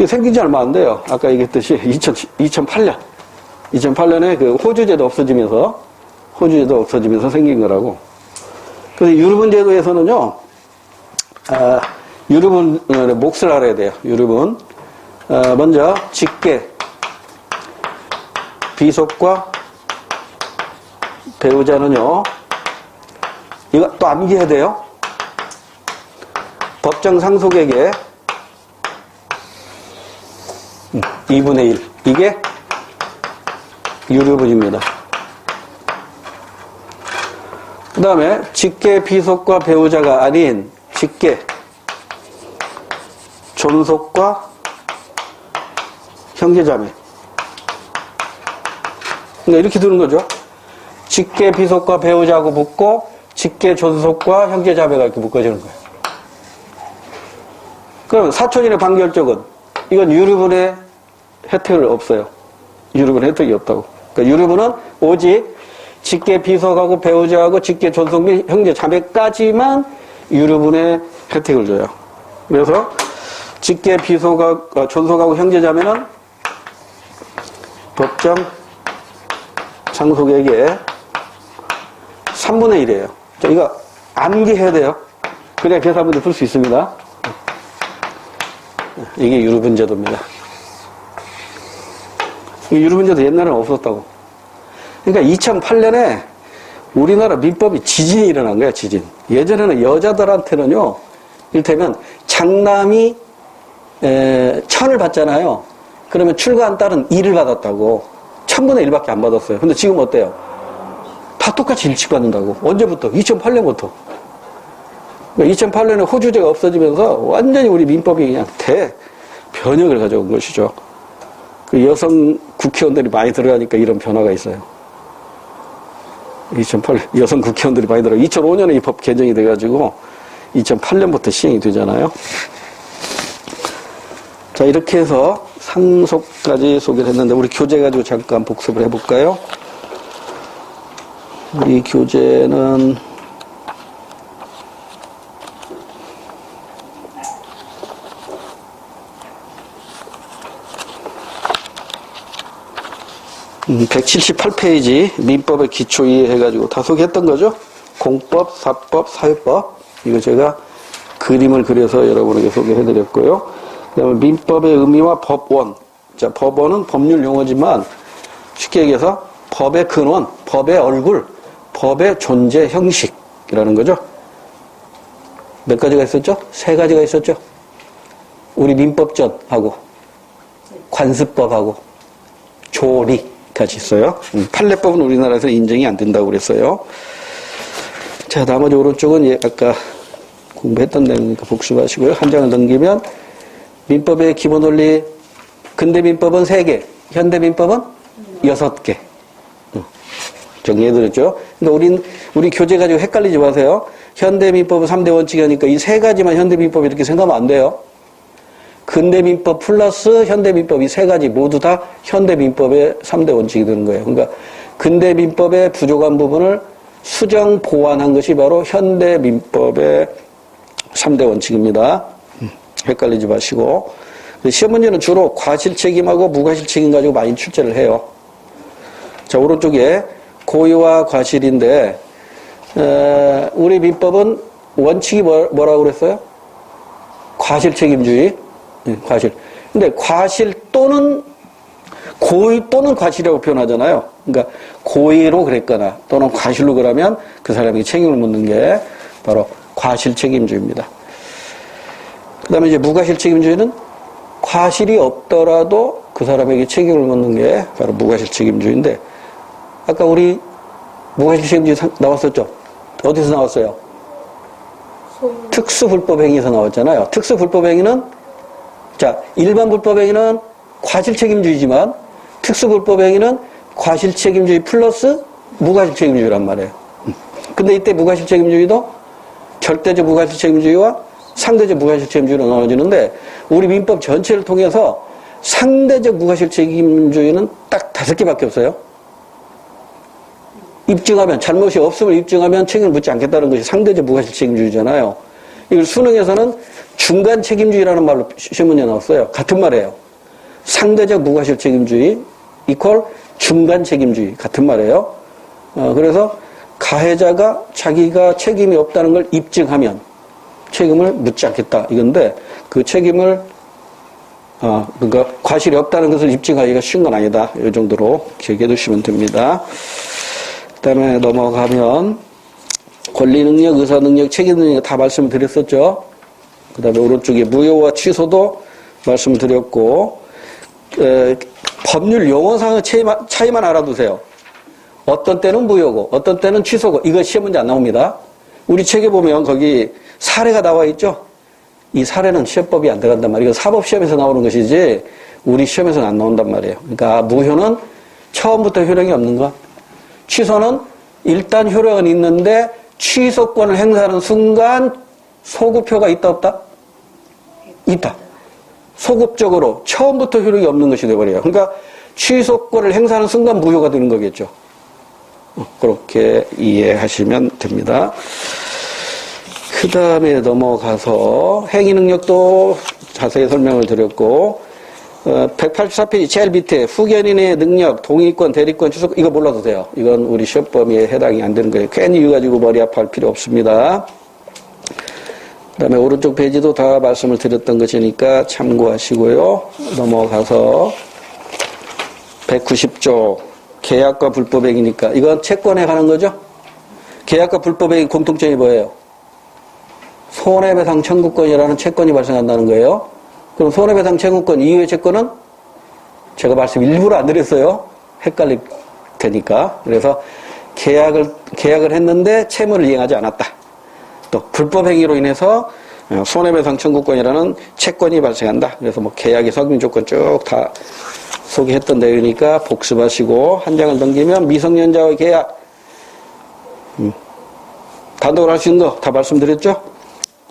생긴 지 얼마 안 돼요. 아까 얘기했듯이 2008년에 그 호주제도 없어지면서 생긴 거라고. 그래서 유류분 제도에서는요, 유류분 몫을 알아야 돼요. 유류분. 먼저 직계, 비속과 배우자는요, 이거 또 암기해야 돼요. 법정 상속액의 2분의 1. 이게 유류분입니다. 그 다음에 직계, 비속과 배우자가 아닌 직계, 존속과 형제자매. 그러니까 이렇게 두는 거죠. 직계, 비속과 배우자하고 붙고 직계, 존속과 형제자매가 이렇게 묶어지는 거예요. 그럼 사촌인의 반결적은 이건 유류분의 혜택을 없어요. 유류분 혜택이 없다고. 그러니까 유류분은 오직 직계, 비속하고 배우자하고 직계, 존속 및 형제자매까지만 유류분의 혜택을 줘요. 그래서 직계, 비속하고 존속하고 형제자매는 법정 상속액의 3분의 1이에요. 자, 이거 암기해야 돼요. 그래야 계산문제 풀 수 있습니다. 이게 유류분 제도입니다. 이 유류분 제도 옛날에는 없었다고. 그러니까 2008년에 우리나라 민법이 지진이 일어난 거야, 지진. 예전에는 여자들한테는요, 이를테면 장남이 1000을 받잖아요. 그러면 출가한 딸은 2를 받았다고. 1000분의 1밖에 안 받았어요. 근데 지금 어때요? 다 똑같이 일찍 받는다고. 언제부터? 2008년부터. 그러니까 2008년에 호주제가 없어지면서 완전히 우리 민법이 그냥 대변혁을 가져온 것이죠. 그 여성 국회의원들이 많이 들어가니까 이런 변화가 있어요. 2008년 여성 국회의원들이 많이 들어가. 2005년에 이 법 개정이 돼가지고 2008년부터 시행이 되잖아요. 자, 이렇게 해서 상속까지 소개를 했는데 우리 교재 가지고 잠깐 복습을 해볼까요? 이 교재는 178페이지 민법의 기초 이해해가지고 다 소개했던 거죠. 공법, 사법, 사유법. 이거 제가 그림을 그려서 여러분에게 소개해드렸고요. 그 다음에 민법의 의미와 법원. 자, 법원은 법률 용어지만 쉽게 얘기해서 법의 근원, 법의 얼굴, 법의 존재 형식이라는 거죠. 몇 가지가 있었죠? 3가지가 있었죠. 우리 민법전하고 관습법하고 조리까지 있어요. 판례법은 우리나라에서 인정이 안 된다고 그랬어요. 자, 나머지 오른쪽은 아까 공부했던 내용이니까 복습하시고요. 한 장을 넘기면 민법의 기본 원리, 근대 민법은 3개, 현대 민법은 6개. 정리해드렸죠. 근데 우리 교재 가지고 헷갈리지 마세요. 현대 민법은 3대 원칙이 하니까 이 3가지만 현대 민법 이렇게 생각하면 안 돼요. 근대 민법 플러스 현대 민법 이 3가지 모두 다 현대 민법의 3대 원칙이 되는 거예요. 그러니까 근대 민법의 부족한 부분을 수정 보완한 것이 바로 현대 민법의 3대 원칙입니다. 헷갈리지 마시고. 시험 문제는 주로 과실 책임하고 무과실 책임 가지고 많이 출제를 해요. 자, 오른쪽에 고의와 과실인데, 우리 민법은 원칙이 뭐라고 그랬어요? 과실 책임주의. 과실. 근데 과실 또는 고의 또는 과실이라고 표현하잖아요. 그러니까 고의로 그랬거나 또는 과실로 그러면 그 사람에게 책임을 묻는 게 바로 과실 책임주의입니다. 그 다음에 이제 무과실 책임주의는 과실이 없더라도 그 사람에게 책임을 묻는 게 바로 무과실 책임주의인데, 아까 우리 무과실 책임주의 나왔었죠? 어디서 나왔어요? 특수불법행위에서 나왔잖아요. 특수불법행위는, 자, 일반 불법행위는 과실 책임주의지만, 특수불법행위는 과실 책임주의 플러스 무과실 책임주의란 말이에요. 근데 이때 무과실 책임주의도 절대적 무과실 책임주의와 상대적 무과실 책임주의로 나눠지는데, 우리 민법 전체를 통해서 상대적 무과실 책임주의는 딱 5개밖에 없어요. 입증하면, 잘못이 없음을 입증하면 책임을 묻지 않겠다는 것이 상대적 무과실 책임주의잖아요. 이걸 수능에서는 중간 책임주의라는 말로 시험 문제 나왔어요. 같은 말이에요. 상대적 무과실 책임주의 이퀄 중간 책임주의 같은 말이에요. 그래서 가해자가 자기가 책임이 없다는 걸 입증하면 책임을 묻지 않겠다 이건데, 그 책임을 그러니까 과실이 없다는 것을 입증하기가 쉬운 건 아니다. 이 정도로 기억해 두시면 됩니다. 그 다음에 넘어가면 권리능력, 의사능력, 책임능력 다 말씀을 드렸었죠. 그 다음에 오른쪽에 무효와 취소도 말씀을 드렸고, 법률 용어상의 차이만 알아두세요. 어떤 때는 무효고 어떤 때는 취소고, 이거 시험 문제 안 나옵니다. 우리 책에 보면 거기 사례가 나와 있죠. 이 사례는 시험법이 안 들어간단 말이에요. 이거 사법시험에서 나오는 것이지 우리 시험에서는 안 나온단 말이에요. 그러니까 무효는 처음부터 효력이 없는 것, 취소는 일단 효력은 있는데 취소권을 행사하는 순간 소급효가 있다 없다? 있다. 소급적으로 처음부터 효력이 없는 것이 되어버려요. 그러니까 취소권을 행사하는 순간 무효가 되는 거겠죠. 그렇게 이해하시면 됩니다. 그 다음에 넘어가서 행위능력도 자세히 설명을 드렸고, 184페이지 제일 밑에 후견인의 능력, 동의권, 대리권, 취소권, 이거 몰라도 돼요. 이건 우리 시험 범위에 해당이 안 되는 거예요. 괜히 이거 가지고 머리 아파할 필요 없습니다. 그 다음에 오른쪽 페이지도 다 말씀을 드렸던 것이니까 참고하시고요. 넘어가서 190조 계약과 불법행위니까 이건 채권에 관한 거죠. 계약과 불법행위 공통점이 뭐예요? 손해배상 청구권이라는 채권이 발생한다는 거예요. 그럼 손해배상 청구권 이후의 채권은 제가 말씀 일부러 안 드렸어요. 헷갈릴 테니까. 그래서 계약을 했는데 채무를 이행하지 않았다. 또 불법행위로 인해서 손해배상 청구권이라는 채권이 발생한다. 그래서 뭐 계약의 성립 조건 쭉 다 소개했던 내용이니까 복습하시고, 한 장을 넘기면 미성년자와의 계약, 단독으로 할 수 있는 거 다 말씀드렸죠?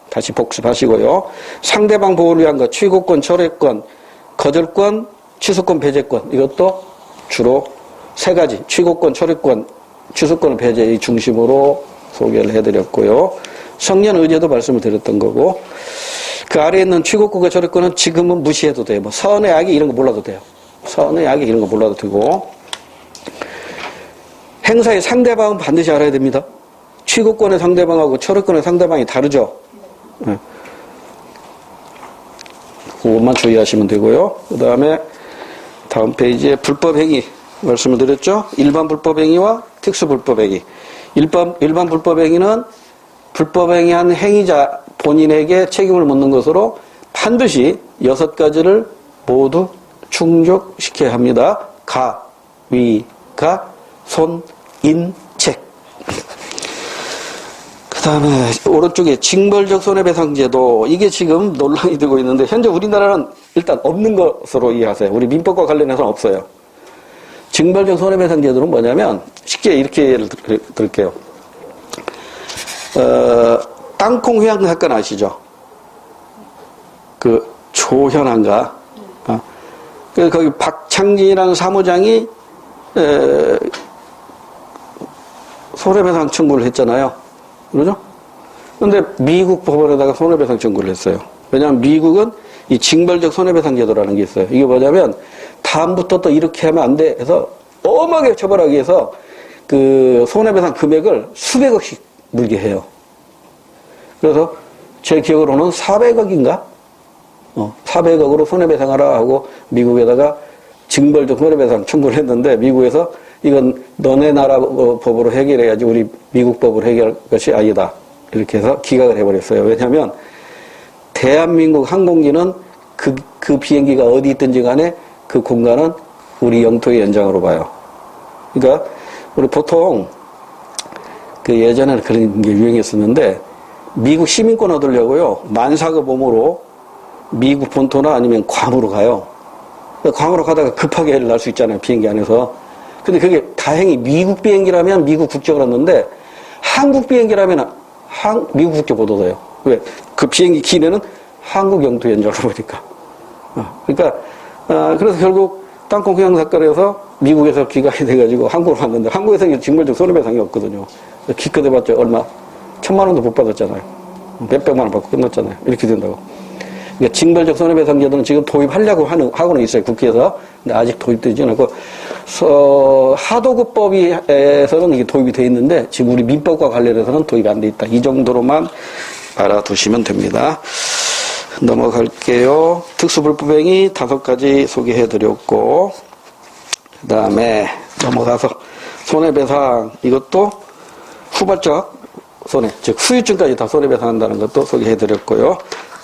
다시 복습하시고요. 상대방 보호를 위한 것, 취고권, 철회권, 거절권, 취소권, 배제권, 이것도 주로 3가지, 취고권, 철회권, 취소권, 배제의 중심으로 소개를 해드렸고요. 성년 의제도 말씀을 드렸던 거고, 그 아래에 있는 취고권과 철회권은 지금은 무시해도 돼요. 뭐 선의 악이 이런 거 몰라도 돼요. 선의 악이 이런 거 몰라도 되고, 행사의 상대방은 반드시 알아야 됩니다. 취고권의 상대방하고 철회권의 상대방이 다르죠. 네. 그것만 주의하시면 되고요. 그 다음에 다음 페이지에 불법행위 말씀을 드렸죠. 일반 불법행위와 특수불법행위. 일반 불법행위는 불법행위한 행위자 본인에게 책임을 묻는 것으로 반드시 6가지를 모두 충족시켜야 합니다. 가, 위, 가, 손, 인, 책. 그 다음에 오른쪽에 징벌적 손해배상제도, 이게 지금 논란이 되고 있는데 현재 우리나라는 일단 없는 것으로 이해하세요. 우리 민법과 관련해서는 없어요. 징벌적 손해배상제도는 뭐냐면 쉽게 이렇게 예를 들게요. 땅콩 회항 사건 아시죠? 그 조현아인가? 거기 박창진이라는 사무장이 손해배상 청구를 했잖아요. 그러죠? 근데 미국 법원에다가 손해배상 청구를 했어요. 왜냐하면 미국은 이 징벌적 손해배상 제도라는 게 있어요. 이게 뭐냐면 다음부터 또 이렇게 하면 안 돼 해서 엄하게 처벌하기 위해서 그 손해배상 금액을 수백억씩 물게 해요. 그래서 제 기억으로는 400억인가? 400억으로 손해배상하라 하고 미국에다가 징벌적 손해배상 청구를 했는데, 미국에서 이건 너네 나라 법으로 해결해야지 우리 미국 법으로 해결할 것이 아니다, 이렇게 해서 기각을 해버렸어요. 왜냐하면 대한민국 항공기는 그 비행기가 어디 있든지 간에 그 공간은 우리 영토의 연장으로 봐요. 그러니까 우리 보통 그 예전에는 그런 게 유행했었는데 미국 시민권 얻으려고요. 만사가 몸으로 미국 본토나 아니면 괌으로 가요. 괌으로 가다가 급하게 애를 날 수 있잖아요. 비행기 안에서. 근데 그게 다행히 미국 비행기라면 미국 국적을 얻는데 한국 비행기라면 미국 국적 못 얻어요. 왜? 그 비행기 기내는 한국 영토 연장으로 보니까. 그러니까 그래서 결국 땅콩 휴양 사건에서 미국에서 귀가게 돼가지고 한국으로 갔는데 한국에서 징벌적 손해배상이 없거든요. 기껏 해봤자 얼마? 1,000만 원도 못 받았잖아요. 몇백만 원 받고 끝났잖아요. 이렇게 된다고. 그러니까 징벌적 손해배상제도는 지금 도입하려고 하고는 있어요. 국회에서. 근데 아직 도입되지는 않고, 하도급법에서는 이게 도입이 돼 있는데, 지금 우리 민법과 관련해서는 도입이 안 돼 있다. 이 정도로만 알아두시면 됩니다. 넘어갈게요. 특수불법행위 5가지 소개해드렸고, 그 다음에 넘어가서 손해배상, 이것도 후발적 손해, 즉 후유증까지 다 손해배상한다는 것도 소개해드렸고요.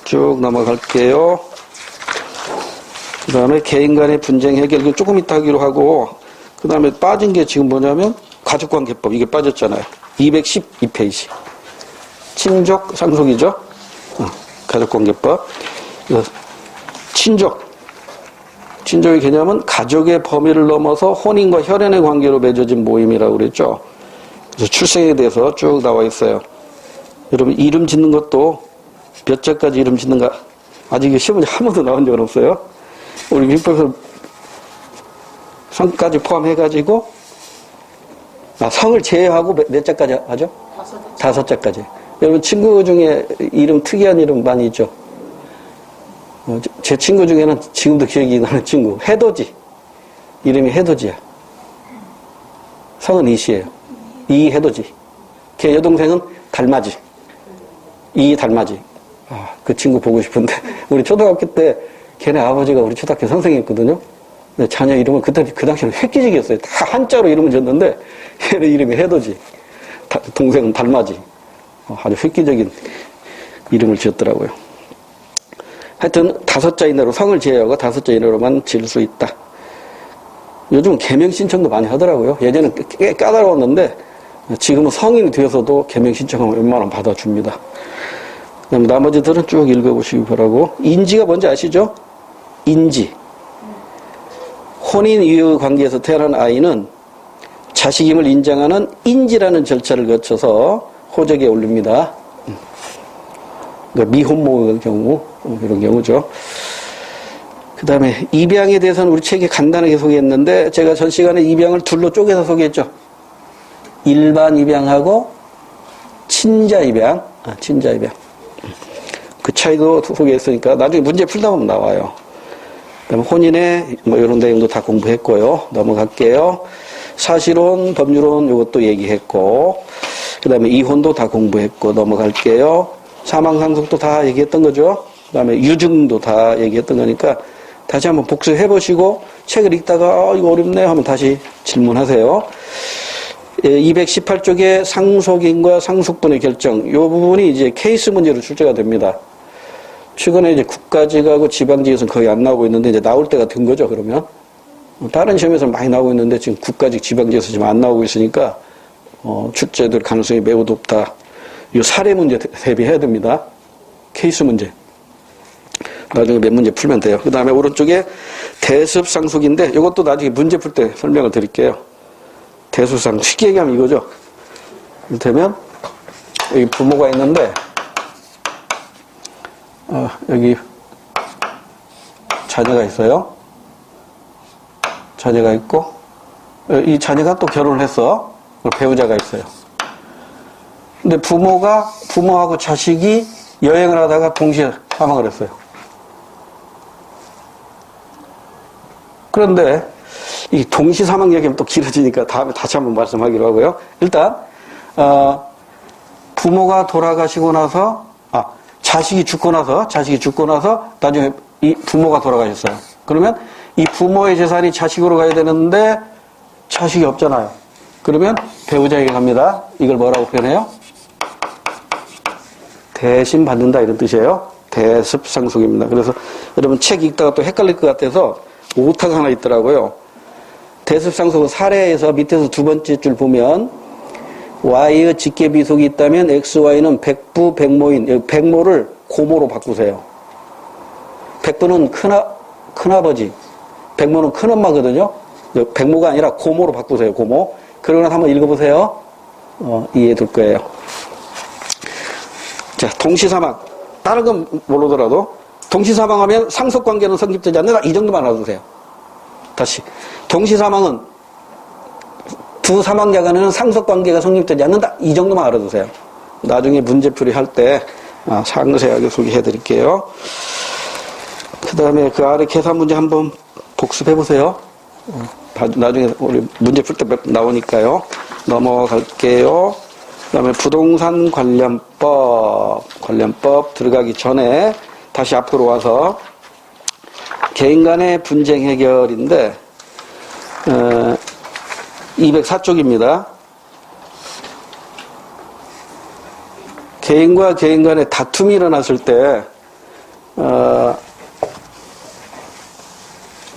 쭉 넘어갈게요. 그 다음에 개인 간의 분쟁 해결, 조금 이따 하기로 하고, 그 다음에 빠진 게 지금 뭐냐면 가족관계법, 이게 빠졌잖아요. 212페이지. 친족 상속이죠. 가족관계법. 친족의 개념은 가족의 범위를 넘어서 혼인과 혈연의 관계로 맺어진 모임이라고 그랬죠. 그래서 출생에 대해서 쭉 나와 있어요. 여러분, 이름 짓는 것도 몇 자까지 이름 짓는가? 아직 시험에 한 번도 나온 적은 없어요. 우리 민법에서 성까지 포함해가지고, 성을 제외하고 몇 자까지 하죠? 5자까지. 여러분, 친구 중에 이름, 특이한 이름 많이 있죠? 제 친구 중에는 지금도 기억이 나는 친구, 해돋이. 이름이 해돋이야. 성은 이씨예요. 이해돋이. 걔 여동생은 달맞이. 이달맞이. 그 친구 보고 싶은데, 우리 초등학교 때 걔네 아버지가 우리 초등학교 선생님이었거든요. 근데 자녀 이름을 그 당시에는 획기적이었어요. 다 한자로 이름을 지었는데, 걔네 이름이 해돋이. 동생은 달맞이. 아주 획기적인 이름을 지었더라고요. 하여튼 5자 이내로 성을 제외하고 5자 이내로만 지을 수 있다. 요즘 개명 신청도 많이 하더라고요. 예전엔 꽤 까다로웠는데 지금은 성인이 되어서도 개명 신청하면 웬만하면 받아줍니다. 그다음 나머지들은 쭉 읽어보시기 바라고. 인지가 뭔지 아시죠? 인지. 혼인 이후 관계에서 태어난 아이는 자식임을 인정하는 인지라는 절차를 거쳐서 호적에 올립니다. 그러니까 미혼모의 경우, 이런 경우죠. 그 다음에 입양에 대해서는 우리 책에 간단하게 소개했는데, 제가 전 시간에 입양을 둘로 쪼개서 소개했죠. 일반 입양하고 친자 입양. 그 차이도 소개했으니까 나중에 문제 풀다 보면 나와요. 그 다음에 혼인의 이런 내용도 다 공부했고요. 넘어갈게요. 사실혼, 법률혼 이것도 얘기했고, 그 다음에 이혼도 다 공부했고, 넘어갈게요. 사망상속도 다 얘기했던 거죠. 그 다음에 유증도 다 얘기했던 거니까 다시 한번 복습해 보시고 책을 읽다가 이거 어렵네 하면 다시 질문하세요. 218쪽에 상속인과 상속분의 결정, 이 부분이 이제 케이스 문제로 출제가 됩니다. 최근에 이제 국가직하고 지방직에서는 거의 안 나오고 있는데 이제 나올 때가 된 거죠. 그러면 다른 시험에서는 많이 나오고 있는데 지금 국가직, 지방직에서 지금 안 나오고 있으니까 출제될 가능성이 매우 높다. 이 사례 문제 대비해야 됩니다. 케이스 문제. 나중에 몇 문제 풀면 돼요. 그 다음에 오른쪽에 대습상속인데 이것도 나중에 문제 풀 때 설명을 드릴게요. 대습상속. 쉽게 얘기하면 이거죠. 이를테면 여기 부모가 있는데 여기 자녀가 있어요. 자녀가 있고 이 자녀가 또 결혼을 했어. 배우자가 있어요. 근데 부모하고 자식이 여행을 하다가 동시에 사망을 했어요. 그런데 이 동시 사망 얘기하면 또 길어지니까 다음에 다시 한번 말씀하기로 하고요. 일단 부모가 돌아가시고 나서 자식이 죽고 나서 나중에 이 부모가 돌아가셨어요. 그러면 이 부모의 재산이 자식으로 가야 되는데 자식이 없잖아요. 그러면 배우자에게 갑니다. 이걸 뭐라고 표현해요? 대신 받는다 이런 뜻이에요. 대습상속입니다. 그래서 여러분 책 읽다가 또 헷갈릴 것 같아서 오타가 하나 있더라고요. 대습상속은 사례에서 밑에서 두 번째 줄 보면 Y의 직계비속이 있다면 XY는 백부, 백모인, 백모를 고모로 바꾸세요. 백부는 큰아버지, 백모는 큰엄마거든요. 백모가 아니라 고모로 바꾸세요. 고모. 그러고 나서 한번 읽어보세요. 이해될 거예요. 자, 동시사망. 다른 건 모르더라도 동시사망하면 상속관계는 성립되지 않는다. 이 정도만 알아두세요. 다시. 동시사망은 두 사망자 간에는 상속관계가 성립되지 않는다. 이 정도만 알아두세요. 나중에 문제풀이 할 때 상세하게 소개해드릴게요. 그 다음에 그 아래 계산 문제 한번 복습해보세요. 나중에 우리 문제 풀 때 나오니까요. 넘어갈게요. 그 다음에 부동산 관련법 들어가기 전에 다시 앞으로 와서 개인 간의 분쟁 해결인데 204쪽입니다. 개인과 개인 간의 다툼이 일어났을 때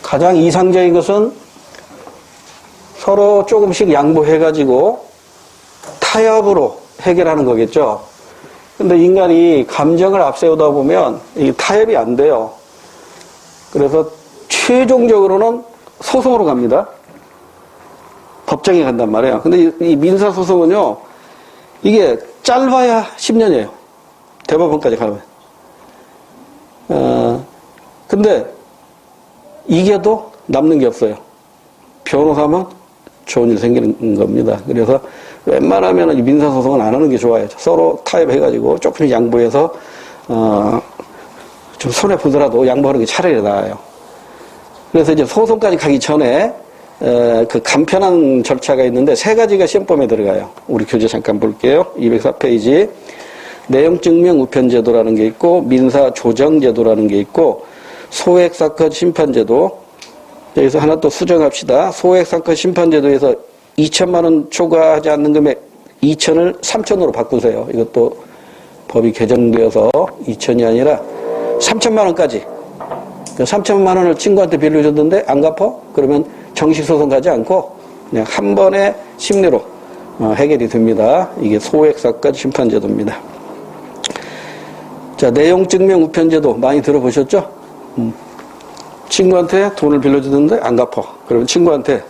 가장 이상적인 것은 서로 조금씩 양보해가지고 타협으로 해결하는 거겠죠. 근데 인간이 감정을 앞세우다 보면 이 타협이 안 돼요. 그래서 최종적으로는 소송으로 갑니다. 법정에 간단 말이에요. 근데 이 민사소송은요, 이게 짧아야 10년이에요. 대법원까지 가면. 근데 이겨도 남는 게 없어요. 변호사면 좋은 일 생기는 겁니다. 그래서 웬만하면 민사소송은 안 하는 게 좋아요. 서로 타협해가지고 조금씩 양보해서, 좀 손해보더라도 양보하는 게 차라리 나아요. 그래서 이제 소송까지 가기 전에, 그 간편한 절차가 있는데 세 가지가 시험범에 들어가요. 우리 교재 잠깐 볼게요. 204페이지. 내용증명 우편제도라는 게 있고, 민사조정제도라는 게 있고, 소액사건 심판제도. 여기서 하나 또 수정합시다. 소액사건 심판제도에서 2천만 원 초과하지 않는 금액 2천을 3천으로 바꾸세요. 이것도 법이 개정되어서 2천이 아니라 3천만 원까지. 3천만 원을 친구한테 빌려줬는데 안 갚어? 그러면 정식 소송 가지 않고 그냥 한 번에 심리로 해결이 됩니다. 이게 소액사건 심판제도입니다. 자, 내용증명 우편제도 많이 들어보셨죠? 친구한테 돈을 빌려주는데 안 갚아. 그러면 친구한테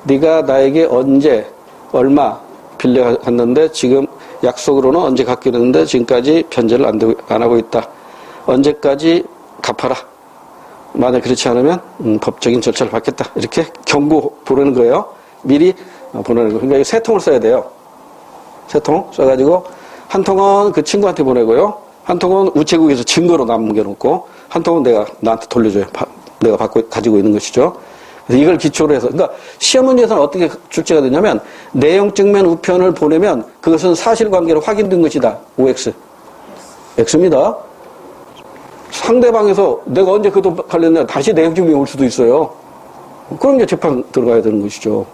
네가 나에게 언제 얼마 빌려갔는데 지금 약속으로는 언제 갚기로 했는데 지금까지 변제를 안 하고 있다. 언제까지 갚아라. 만약 그렇지 않으면 법적인 절차를 받겠다. 이렇게 경고 보내는 거예요. 미리 보내는 거. 그러니까 세 통을 써야 돼요. 세 통 써가지고 한 통은 그 친구한테 보내고요. 한 통은 우체국에서 증거로 남겨놓고 한 통은 내가 나한테 돌려줘요. 내가 가지고 있는 것이죠. 그래서 이걸 기초로 해서, 그러니까 시험 문제에서는 어떻게 출제가 되냐면 내용증명 우편을 보내면 그것은 사실관계로 확인된 것이다. OX. X입니다. 상대방에서 내가 언제 그 돈 관련해 다시 내용증명이 올 수도 있어요. 그럼 이제 재판 들어가야 되는 것이죠.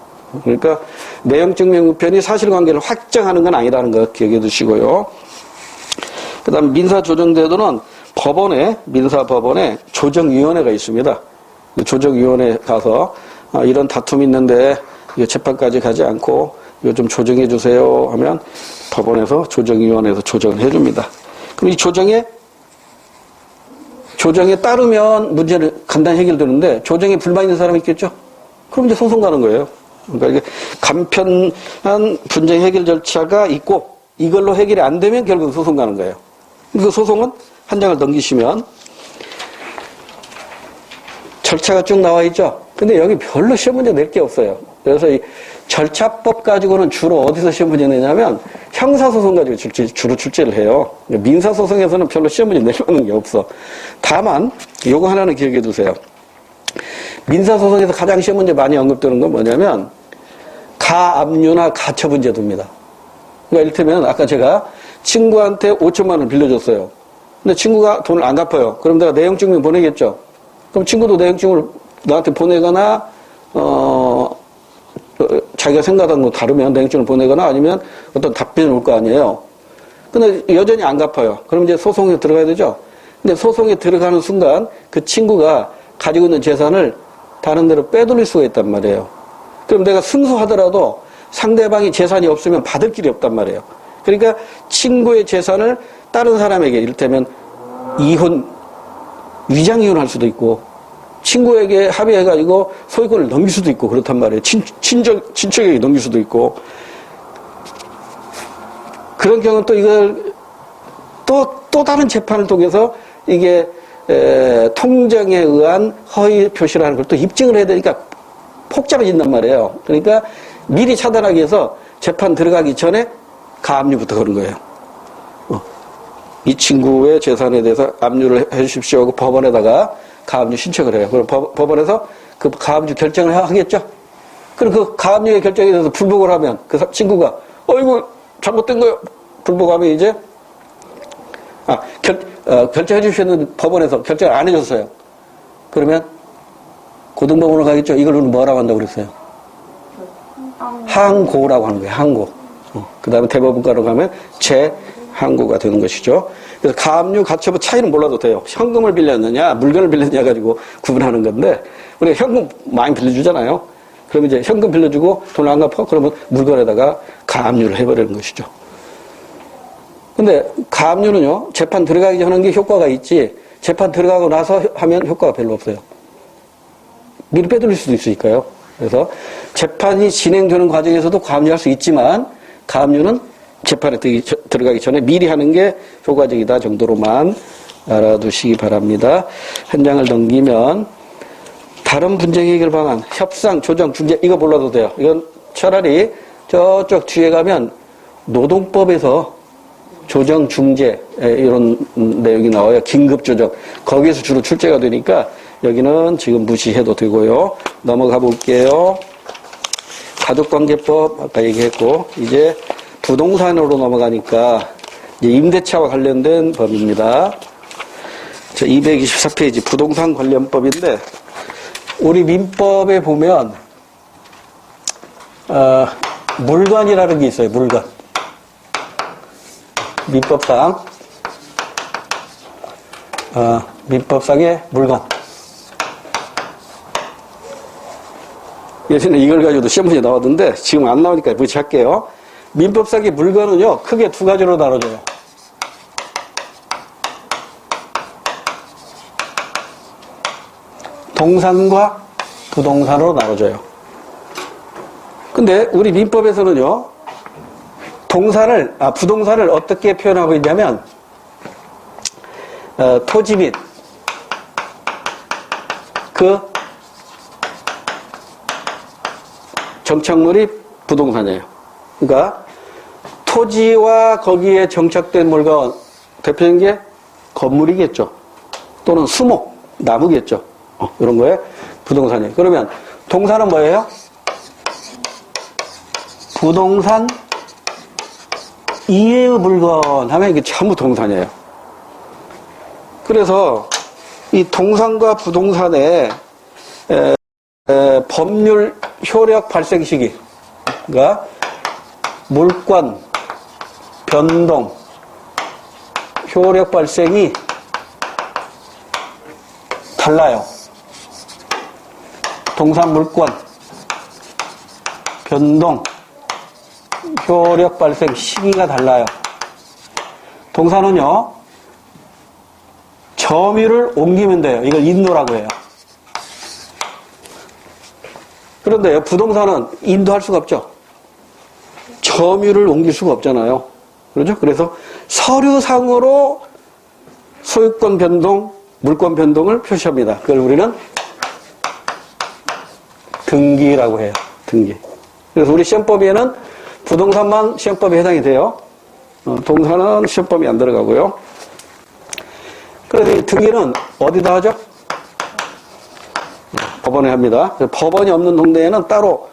그러니까 내용증명 우편이 사실관계를 확정하는 건 아니라는 거 기억해 두시고요. 그 다음 민사조정제도는 민사법원에 조정위원회가 있습니다. 조정위원회 가서 이런 다툼이 있는데 재판까지 가지 않고 이거 좀 조정해 주세요 하면 법원에서 조정위원회에서 조정을 해줍니다. 그럼 이 조정에 따르면 문제는 간단히 해결되는데 조정에 불만 있는 사람이 있겠죠? 그럼 이제 소송 가는 거예요. 그러니까 이게 간편한 분쟁 해결 절차가 있고 이걸로 해결이 안 되면 결국 소송 가는 거예요. 그 소송은 한 장을 넘기시면 절차가 쭉 나와 있죠. 근데 여기 별로 시험 문제 낼 게 없어요. 그래서 이 절차법 가지고는 주로 어디서 시험 문제 내냐면 형사소송 가지고 주로 출제를 해요. 민사소송에서는 별로 시험 문제 낼 만한 게 없어. 다만 요거 하나는 기억해 두세요. 민사소송에서 가장 시험 문제 많이 언급되는 건 뭐냐면 가압류나 가처분제도입니다. 그러니까 이를테면 아까 제가 친구한테 5천만 원을 빌려줬어요. 근데 친구가 돈을 안 갚아요. 그럼 내가 내용증명 보내겠죠. 그럼 친구도 내용증을 나한테 보내거나 자기가 생각하는 거 다르면 내용증을 보내거나 아니면 어떤 답변이 올 거 아니에요. 근데 여전히 안 갚아요. 그럼 이제 소송에 들어가야 되죠. 근데 소송에 들어가는 순간 그 친구가 가지고 있는 재산을 다른 데로 빼돌릴 수가 있단 말이에요. 그럼 내가 승소하더라도 상대방이 재산이 없으면 받을 길이 없단 말이에요. 그러니까 친구의 재산을 다른 사람에게, 이를테면 이혼, 위장 이혼할 수도 있고, 친구에게 합의해가지고 소유권을 넘길 수도 있고, 그렇단 말이에요. 친척에게 넘길 수도 있고. 그런 경우는 또 이걸 또 다른 재판을 통해서 이게 통정에 의한 허위 표시라는 걸 또 입증을 해야 되니까 복잡해진단 말이에요. 그러니까 미리 차단하기 위해서 재판 들어가기 전에 가압류부터 거는 거예요. 이 친구의 재산에 대해서 압류를 해 주십시오 하고 법원에다가 가압류 신청을 해요. 그럼 법원에서 그 가압류 결정을 하겠죠. 그럼 그 가압류의 결정에 대해서 불복을 하면 그 친구가 이거 잘못된 거예요. 불복하면 이제 결정해 주셨는데 법원에서 결정을 안 해줬어요. 그러면 고등법원으로 가겠죠. 이걸 우리는 뭐라고 한다고 그랬어요? 항고라고 하는 거예요. 항고. 그 다음에 대법원가로 가면 재항고가 되는 것이죠. 그래서 가압류, 가처분 차이는 몰라도 돼요. 현금을 빌렸느냐, 물건을 빌렸느냐 가지고 구분하는 건데, 우리가 현금 많이 빌려주잖아요. 그러면 이제 현금 빌려주고 돈을 안 갚아? 그러면 물건에다가 가압류를 해버리는 것이죠. 근데 가압류는요, 재판 들어가기 전에 하는 게 효과가 있지, 재판 들어가고 나서 하면 효과가 별로 없어요. 미리 빼돌릴 수도 있으니까요. 그래서 재판이 진행되는 과정에서도 가압류할 수 있지만, 가압류는 재판에 들어가기 전에 미리 하는 게 효과적이다 정도로만 알아두시기 바랍니다. 한 장을 넘기면 다른 분쟁 해결 방안, 협상, 조정, 중재, 이거 몰라도 돼요. 이건 차라리 저쪽 뒤에 가면 노동법에서 조정, 중재 이런 내용이 나와요. 긴급 조정. 거기에서 주로 출제가 되니까 여기는 지금 무시해도 되고요. 넘어가 볼게요. 가족관계법 아까 얘기했고, 이제 부동산으로 넘어가니까 이제 임대차와 관련된 법입니다. 224페이지 부동산 관련법인데, 우리 민법에 보면 물건이라는 게 있어요. 물건. 민법상의 물건. 예전에 이걸 가지고도 시험 문제 나왔는데 지금 안 나오니까 무시할게요. 민법상의 물건은요, 크게 두 가지로 나눠져요. 동산과 부동산으로 나눠져요. 근데 우리 민법에서는요, 부동산을 어떻게 표현하고 있냐면, 토지 및 그 정착물이 부동산이에요. 그러니까 토지와 거기에 정착된 물건, 대표적인 게 건물이겠죠. 또는 수목, 나무겠죠. 이런 거에 부동산이에요. 그러면 동산은 뭐예요? 부동산 이외의 물건 하면 이게 전부 동산이에요. 그래서 이 동산과 부동산의 법률 효력 발생 시기, 그러니까 물권, 변동, 효력 발생이 달라요. 동산 물권, 변동, 효력 발생 시기가 달라요. 동산은요, 점유를 옮기면 돼요. 이걸 인도라고 해요. 그런데 부동산은 인도할 수가 없죠. 점유를 옮길 수가 없잖아요. 그렇죠? 그래서 서류상으로 소유권 변동, 물권 변동을 표시합니다. 그걸 우리는 등기라고 해요. 등기. 그래서 우리 시험법에는 부동산만 시험법에 해당이 돼요. 동산은 시험법이 안 들어가고요. 그래서 이 등기는 어디다 하죠? 법원에 합니다. 법원이 없는 동네에는 따로,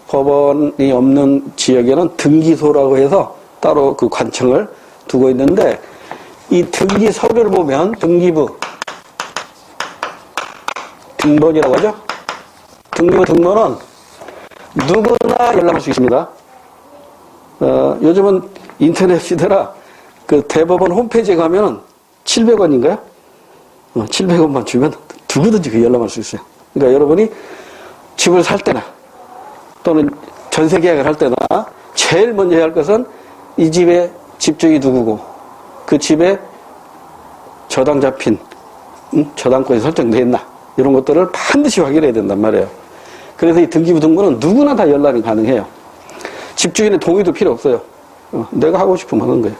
법원이 없는 지역에는 등기소라고 해서 따로 그 관청을 두고 있는데, 이 등기 서류를 보면 등기부, 등본이라고 하죠. 등기부 등본은 누구나 열람할 수 있습니다. 요즘은 인터넷 시대라 그 대법원 홈페이지에 가면은 700원인가요? 700원만 주면 누구든지 그 열람할 수 있어요. 그러니까 여러분이 집을 살 때나 또는 전세 계약을 할 때나 제일 먼저 해야 할 것은 이 집의 집주인이 누구고 그 집에 저당 잡힌 저당권이 설정되어 있나 이런 것들을 반드시 확인해야 된단 말이에요. 그래서 이 등기부등본은 누구나 다 열람이 가능해요. 집주인의 동의도 필요 없어요. 내가 하고 싶으면 하는 거예요.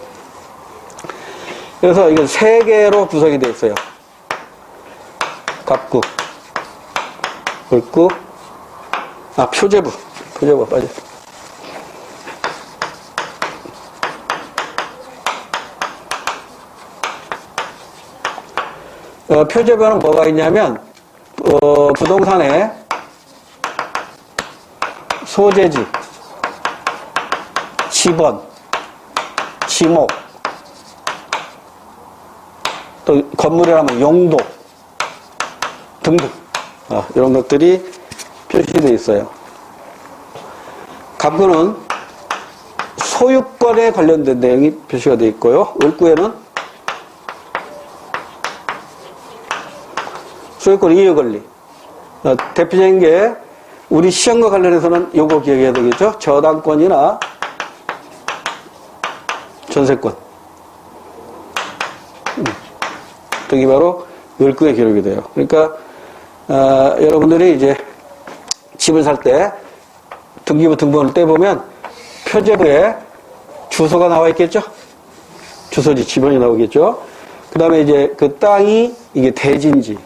그래서 이건 3개로 구성이 되어 있어요. 갑구, 을구, 표제부가 빠져. 표제부는 뭐가 있냐면, 부동산의 소재지, 지번, 지목, 또 건물이라면 용도 등등 이런 것들이 표시되어 있어요. 갑구는 소유권에 관련된 내용이 표시가 되어 있고요. 을구에는 소유권 이해 권리. 대표적인 게 우리 시험과 관련해서는 요거 기억해야 되겠죠. 저당권이나 전세권. 등이 바로 을구에 기록이 돼요. 그러니까 여러분들이 이제 집을 살 때 등기부 등본을 떼보면 표제부에 주소가 나와 있겠죠. 주소지 지번이 나오겠죠. 그 다음에 이제 그 땅이 이게 대지인지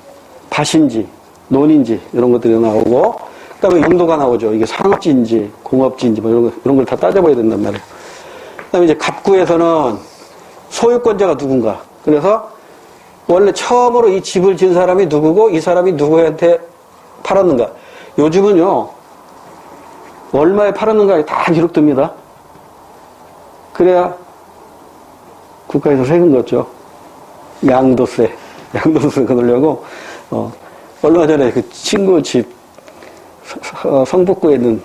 밭인지 논인지 이런 것들이 나오고 그 다음에 용도가 나오죠. 이게 상업지인지 공업지인지 뭐 이런 걸 다 따져봐야 된단 말이에요. 그 다음에 이제 갑구에서는 소유권자가 누군가. 그래서 원래 처음으로 이 집을 지은 사람이 누구고 이 사람이 누구한테 팔았는가. 요즘은요 얼마에 팔았는가 다 기록됩니다. 그래야 국가에서 세금 걷죠. 양도세 걷으려고 얼마 전에 그 친구 집 성북구에 있는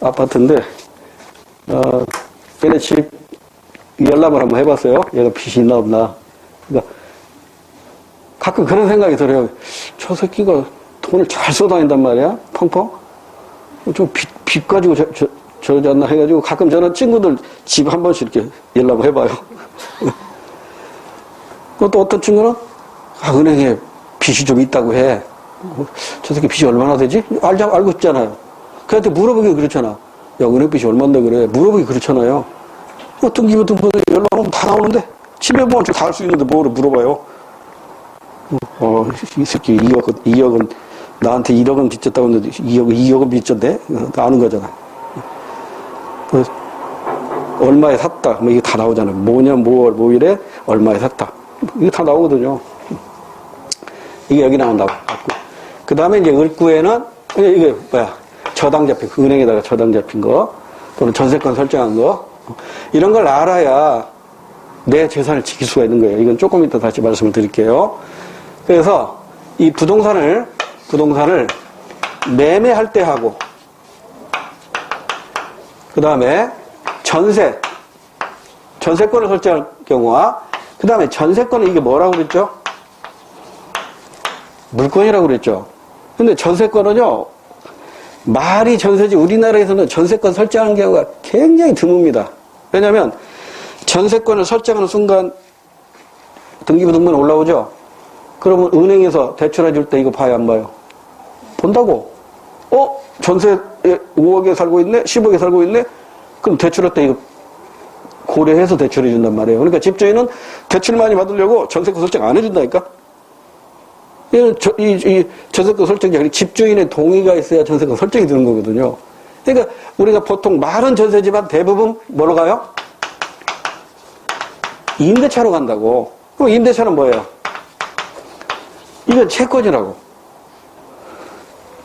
아파트인데 걔네 집 열람을 한번 해봤어요. 얘가 빚이 있나 없나. 그러니까 가끔 그런 생각이 들어요. 저 새끼가 돈을 잘 쏘다닌단 말이야. 펑펑. 좀 빚 가지고 저러지 않나 해가지고 가끔 저는 친구들 집 한 번씩 이렇게 열람을 해봐요. 또 어떤 친구는 은행에 빚이 좀 있다고 해. 저 새끼 빚이 얼마나 되지? 알고 있잖아요. 그한테 물어보기 그렇잖아. 야, 은행 빚이 얼마인데 그래. 물어보기 그렇잖아요. 등기부 등본에 연락하면 다 나오는데 집에 보면 다 알 수 있는데 뭐를 물어봐요. 이 새끼 2억은 나한테 1억은 빚졌다고 했는데 2억은 빚졌대? 아는 거잖아. 얼마에 샀다. 뭐 이게 다 나오잖아요. 뭐년 뭐월 뭐일에 얼마에 샀다. 이게 다 나오거든요. 이게 여기 나온다고. 그 다음에 이제 을구에는 이게 뭐야? 저당 잡힌 그 은행에다가 저당 잡힌 거 또는 전세권 설정한 거 이런 걸 알아야 내 재산을 지킬 수가 있는 거예요. 이건 조금 이따 다시 말씀을 드릴게요. 그래서 이 부동산을 매매할 때 하고 그 다음에 전세권을 설정할 경우와 그 다음에 전세권은 이게 뭐라고 그랬죠? 물권이라고 그랬죠. 근데 전세권은요 말이 전세지 우리나라에서는 전세권 설정하는 경우가 굉장히 드뭅니다. 왜냐하면 전세권을 설정하는 순간 등기부 등본에 올라오죠. 그러면 은행에서 대출해 줄 때 이거 봐요 안 봐요? 본다고. 전세에 5억에 살고 있네? 10억에 살고 있네? 그럼 대출할 때 이거 고려해서 대출해 준단 말이에요. 그러니까 집주인은 대출 많이 받으려고 전세권 설정 안 해준다니까? 이 전세권 설정이 아니라 집주인의 동의가 있어야 전세권 설정이 되는 거거든요. 그러니까 우리가 보통 말은 전세지만 대부분 뭐로 가요? 임대차로 간다고. 그럼 임대차는 뭐예요? 이건 채권이라고.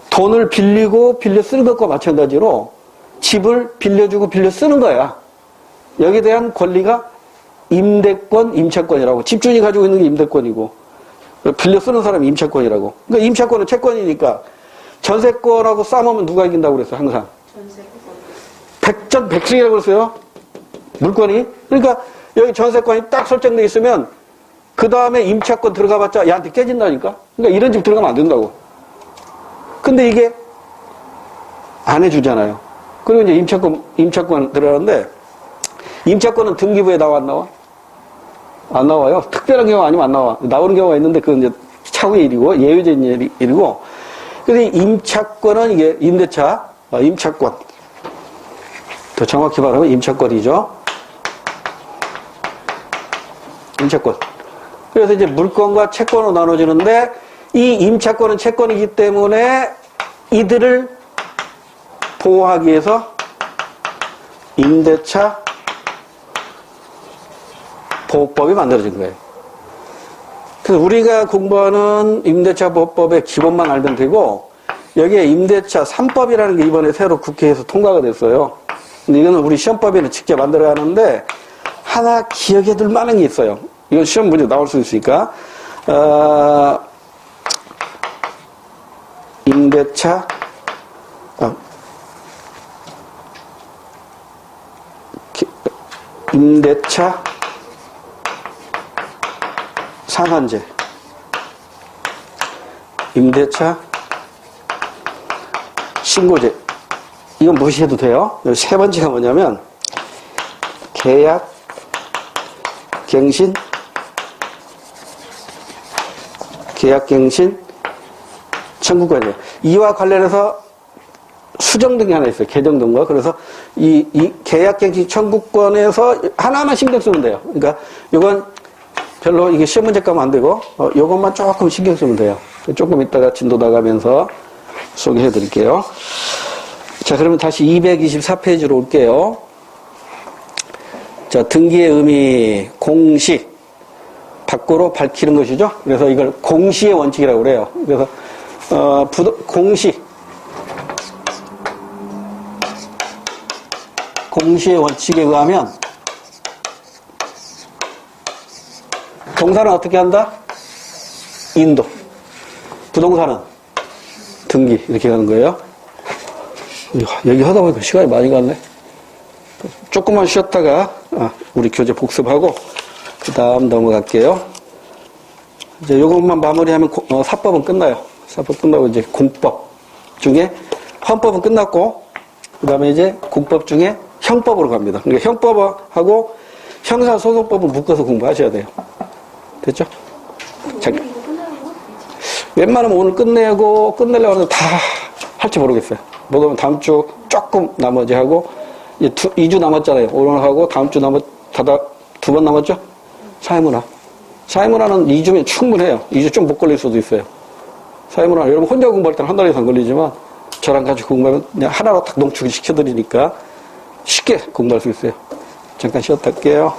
돈을 빌리고 빌려 쓰는 것과 마찬가지로 집을 빌려주고 빌려 쓰는 거야. 여기에 대한 권리가 임대권, 임차권이라고. 집주인이 가지고 있는 게 임대권이고 빌려 쓰는 사람이 임차권이라고. 그러니까 임차권은 채권이니까 전세권하고 싸우면 누가 이긴다고 그랬어요, 항상? 전세권. 백전백승이라고 그랬어요. 물권이. 그러니까 여기 전세권이 딱 설정되어 있으면 그 다음에 임차권 들어가봤자 얘한테 깨진다니까? 그러니까 이런 집 들어가면 안 된다고. 근데 이게 안 해주잖아요. 그리고 이제 임차권 들어가는데, 임차권은 등기부에 나와, 안 나와? 안 나와요. 특별한 경우 아니면 안 나와. 나오는 경우가 있는데, 그건 이제 차후의 일이고, 예외적인 일이고, 근데 임차권은 이게 임대차, 임차권. 더 정확히 말하면 임차권이죠. 임차권. 그래서 이제 물권과 채권으로 나눠지는데, 이 임차권은 채권이기 때문에 이들을 보호하기 위해서 임대차 보호법이 만들어진 거예요. 그래서 우리가 공부하는 임대차 보호법의 기본만 알면 되고, 여기에 임대차 3법이라는 게 이번에 새로 국회에서 통과가 됐어요. 근데 이거는 우리 시험법에는 직접 만들어 가는데, 하나 기억해 둘 만한 게 있어요. 이건 시험 문제 나올 수 있으니까. 임대차, 임대차 상한제. 임대차 신고제. 이건 무시해도 돼요. 세 번째가 뭐냐면, 계약 갱신 청구권이에요. 이와 관련해서 수정등이 하나 있어요. 개정등과. 그래서 이 계약갱신 청구권에서 하나만 신경 쓰면 돼요. 그러니까 이건 별로 이게 시험 문제 가면 안 되고, 요것만 조금 신경 쓰면 돼요. 조금 이따가 진도 나가면서 소개해 드릴게요. 자, 그러면 다시 224페이지로 올게요. 자, 등기의 의미, 공시. 밖으로 밝히는 것이죠. 그래서 이걸 공시의 원칙이라고 그래요. 그래서, 공시의 원칙에 의하면, 동사는 어떻게 한다? 인도. 부동산은 등기. 이렇게 가는 거예요. 얘기하다 보니까 시간이 많이 갔네. 조금만 쉬었다가, 우리 교재 복습하고, 그 다음 넘어갈게요. 이제 요것만 마무리하면 사법은 끝나요. 사법 끝나고 이제 공법 중에 헌법은 끝났고, 그 다음에 이제 공법 중에 형법으로 갑니다. 그러니까 형법하고 형사소송법은 묶어서 공부하셔야 돼요. 됐죠? 자, 웬만하면 오늘 끝내려고 하는데 다 할지 모르겠어요. 뭐냐면 다음 주 조금 나머지 하고, 이제 2주 남았잖아요. 오늘 하고 다음 주 두 번 남았죠? 사회문화. 사회문화는 2주면 충분해요. 2주 좀 못 걸릴 수도 있어요. 사회문화, 여러분 혼자 공부할 때는 한 달 이상 걸리지만, 저랑 같이 공부하면 그냥 하나로 딱 농축을 시켜드리니까 쉽게 공부할 수 있어요. 잠깐 쉬었다 할게요.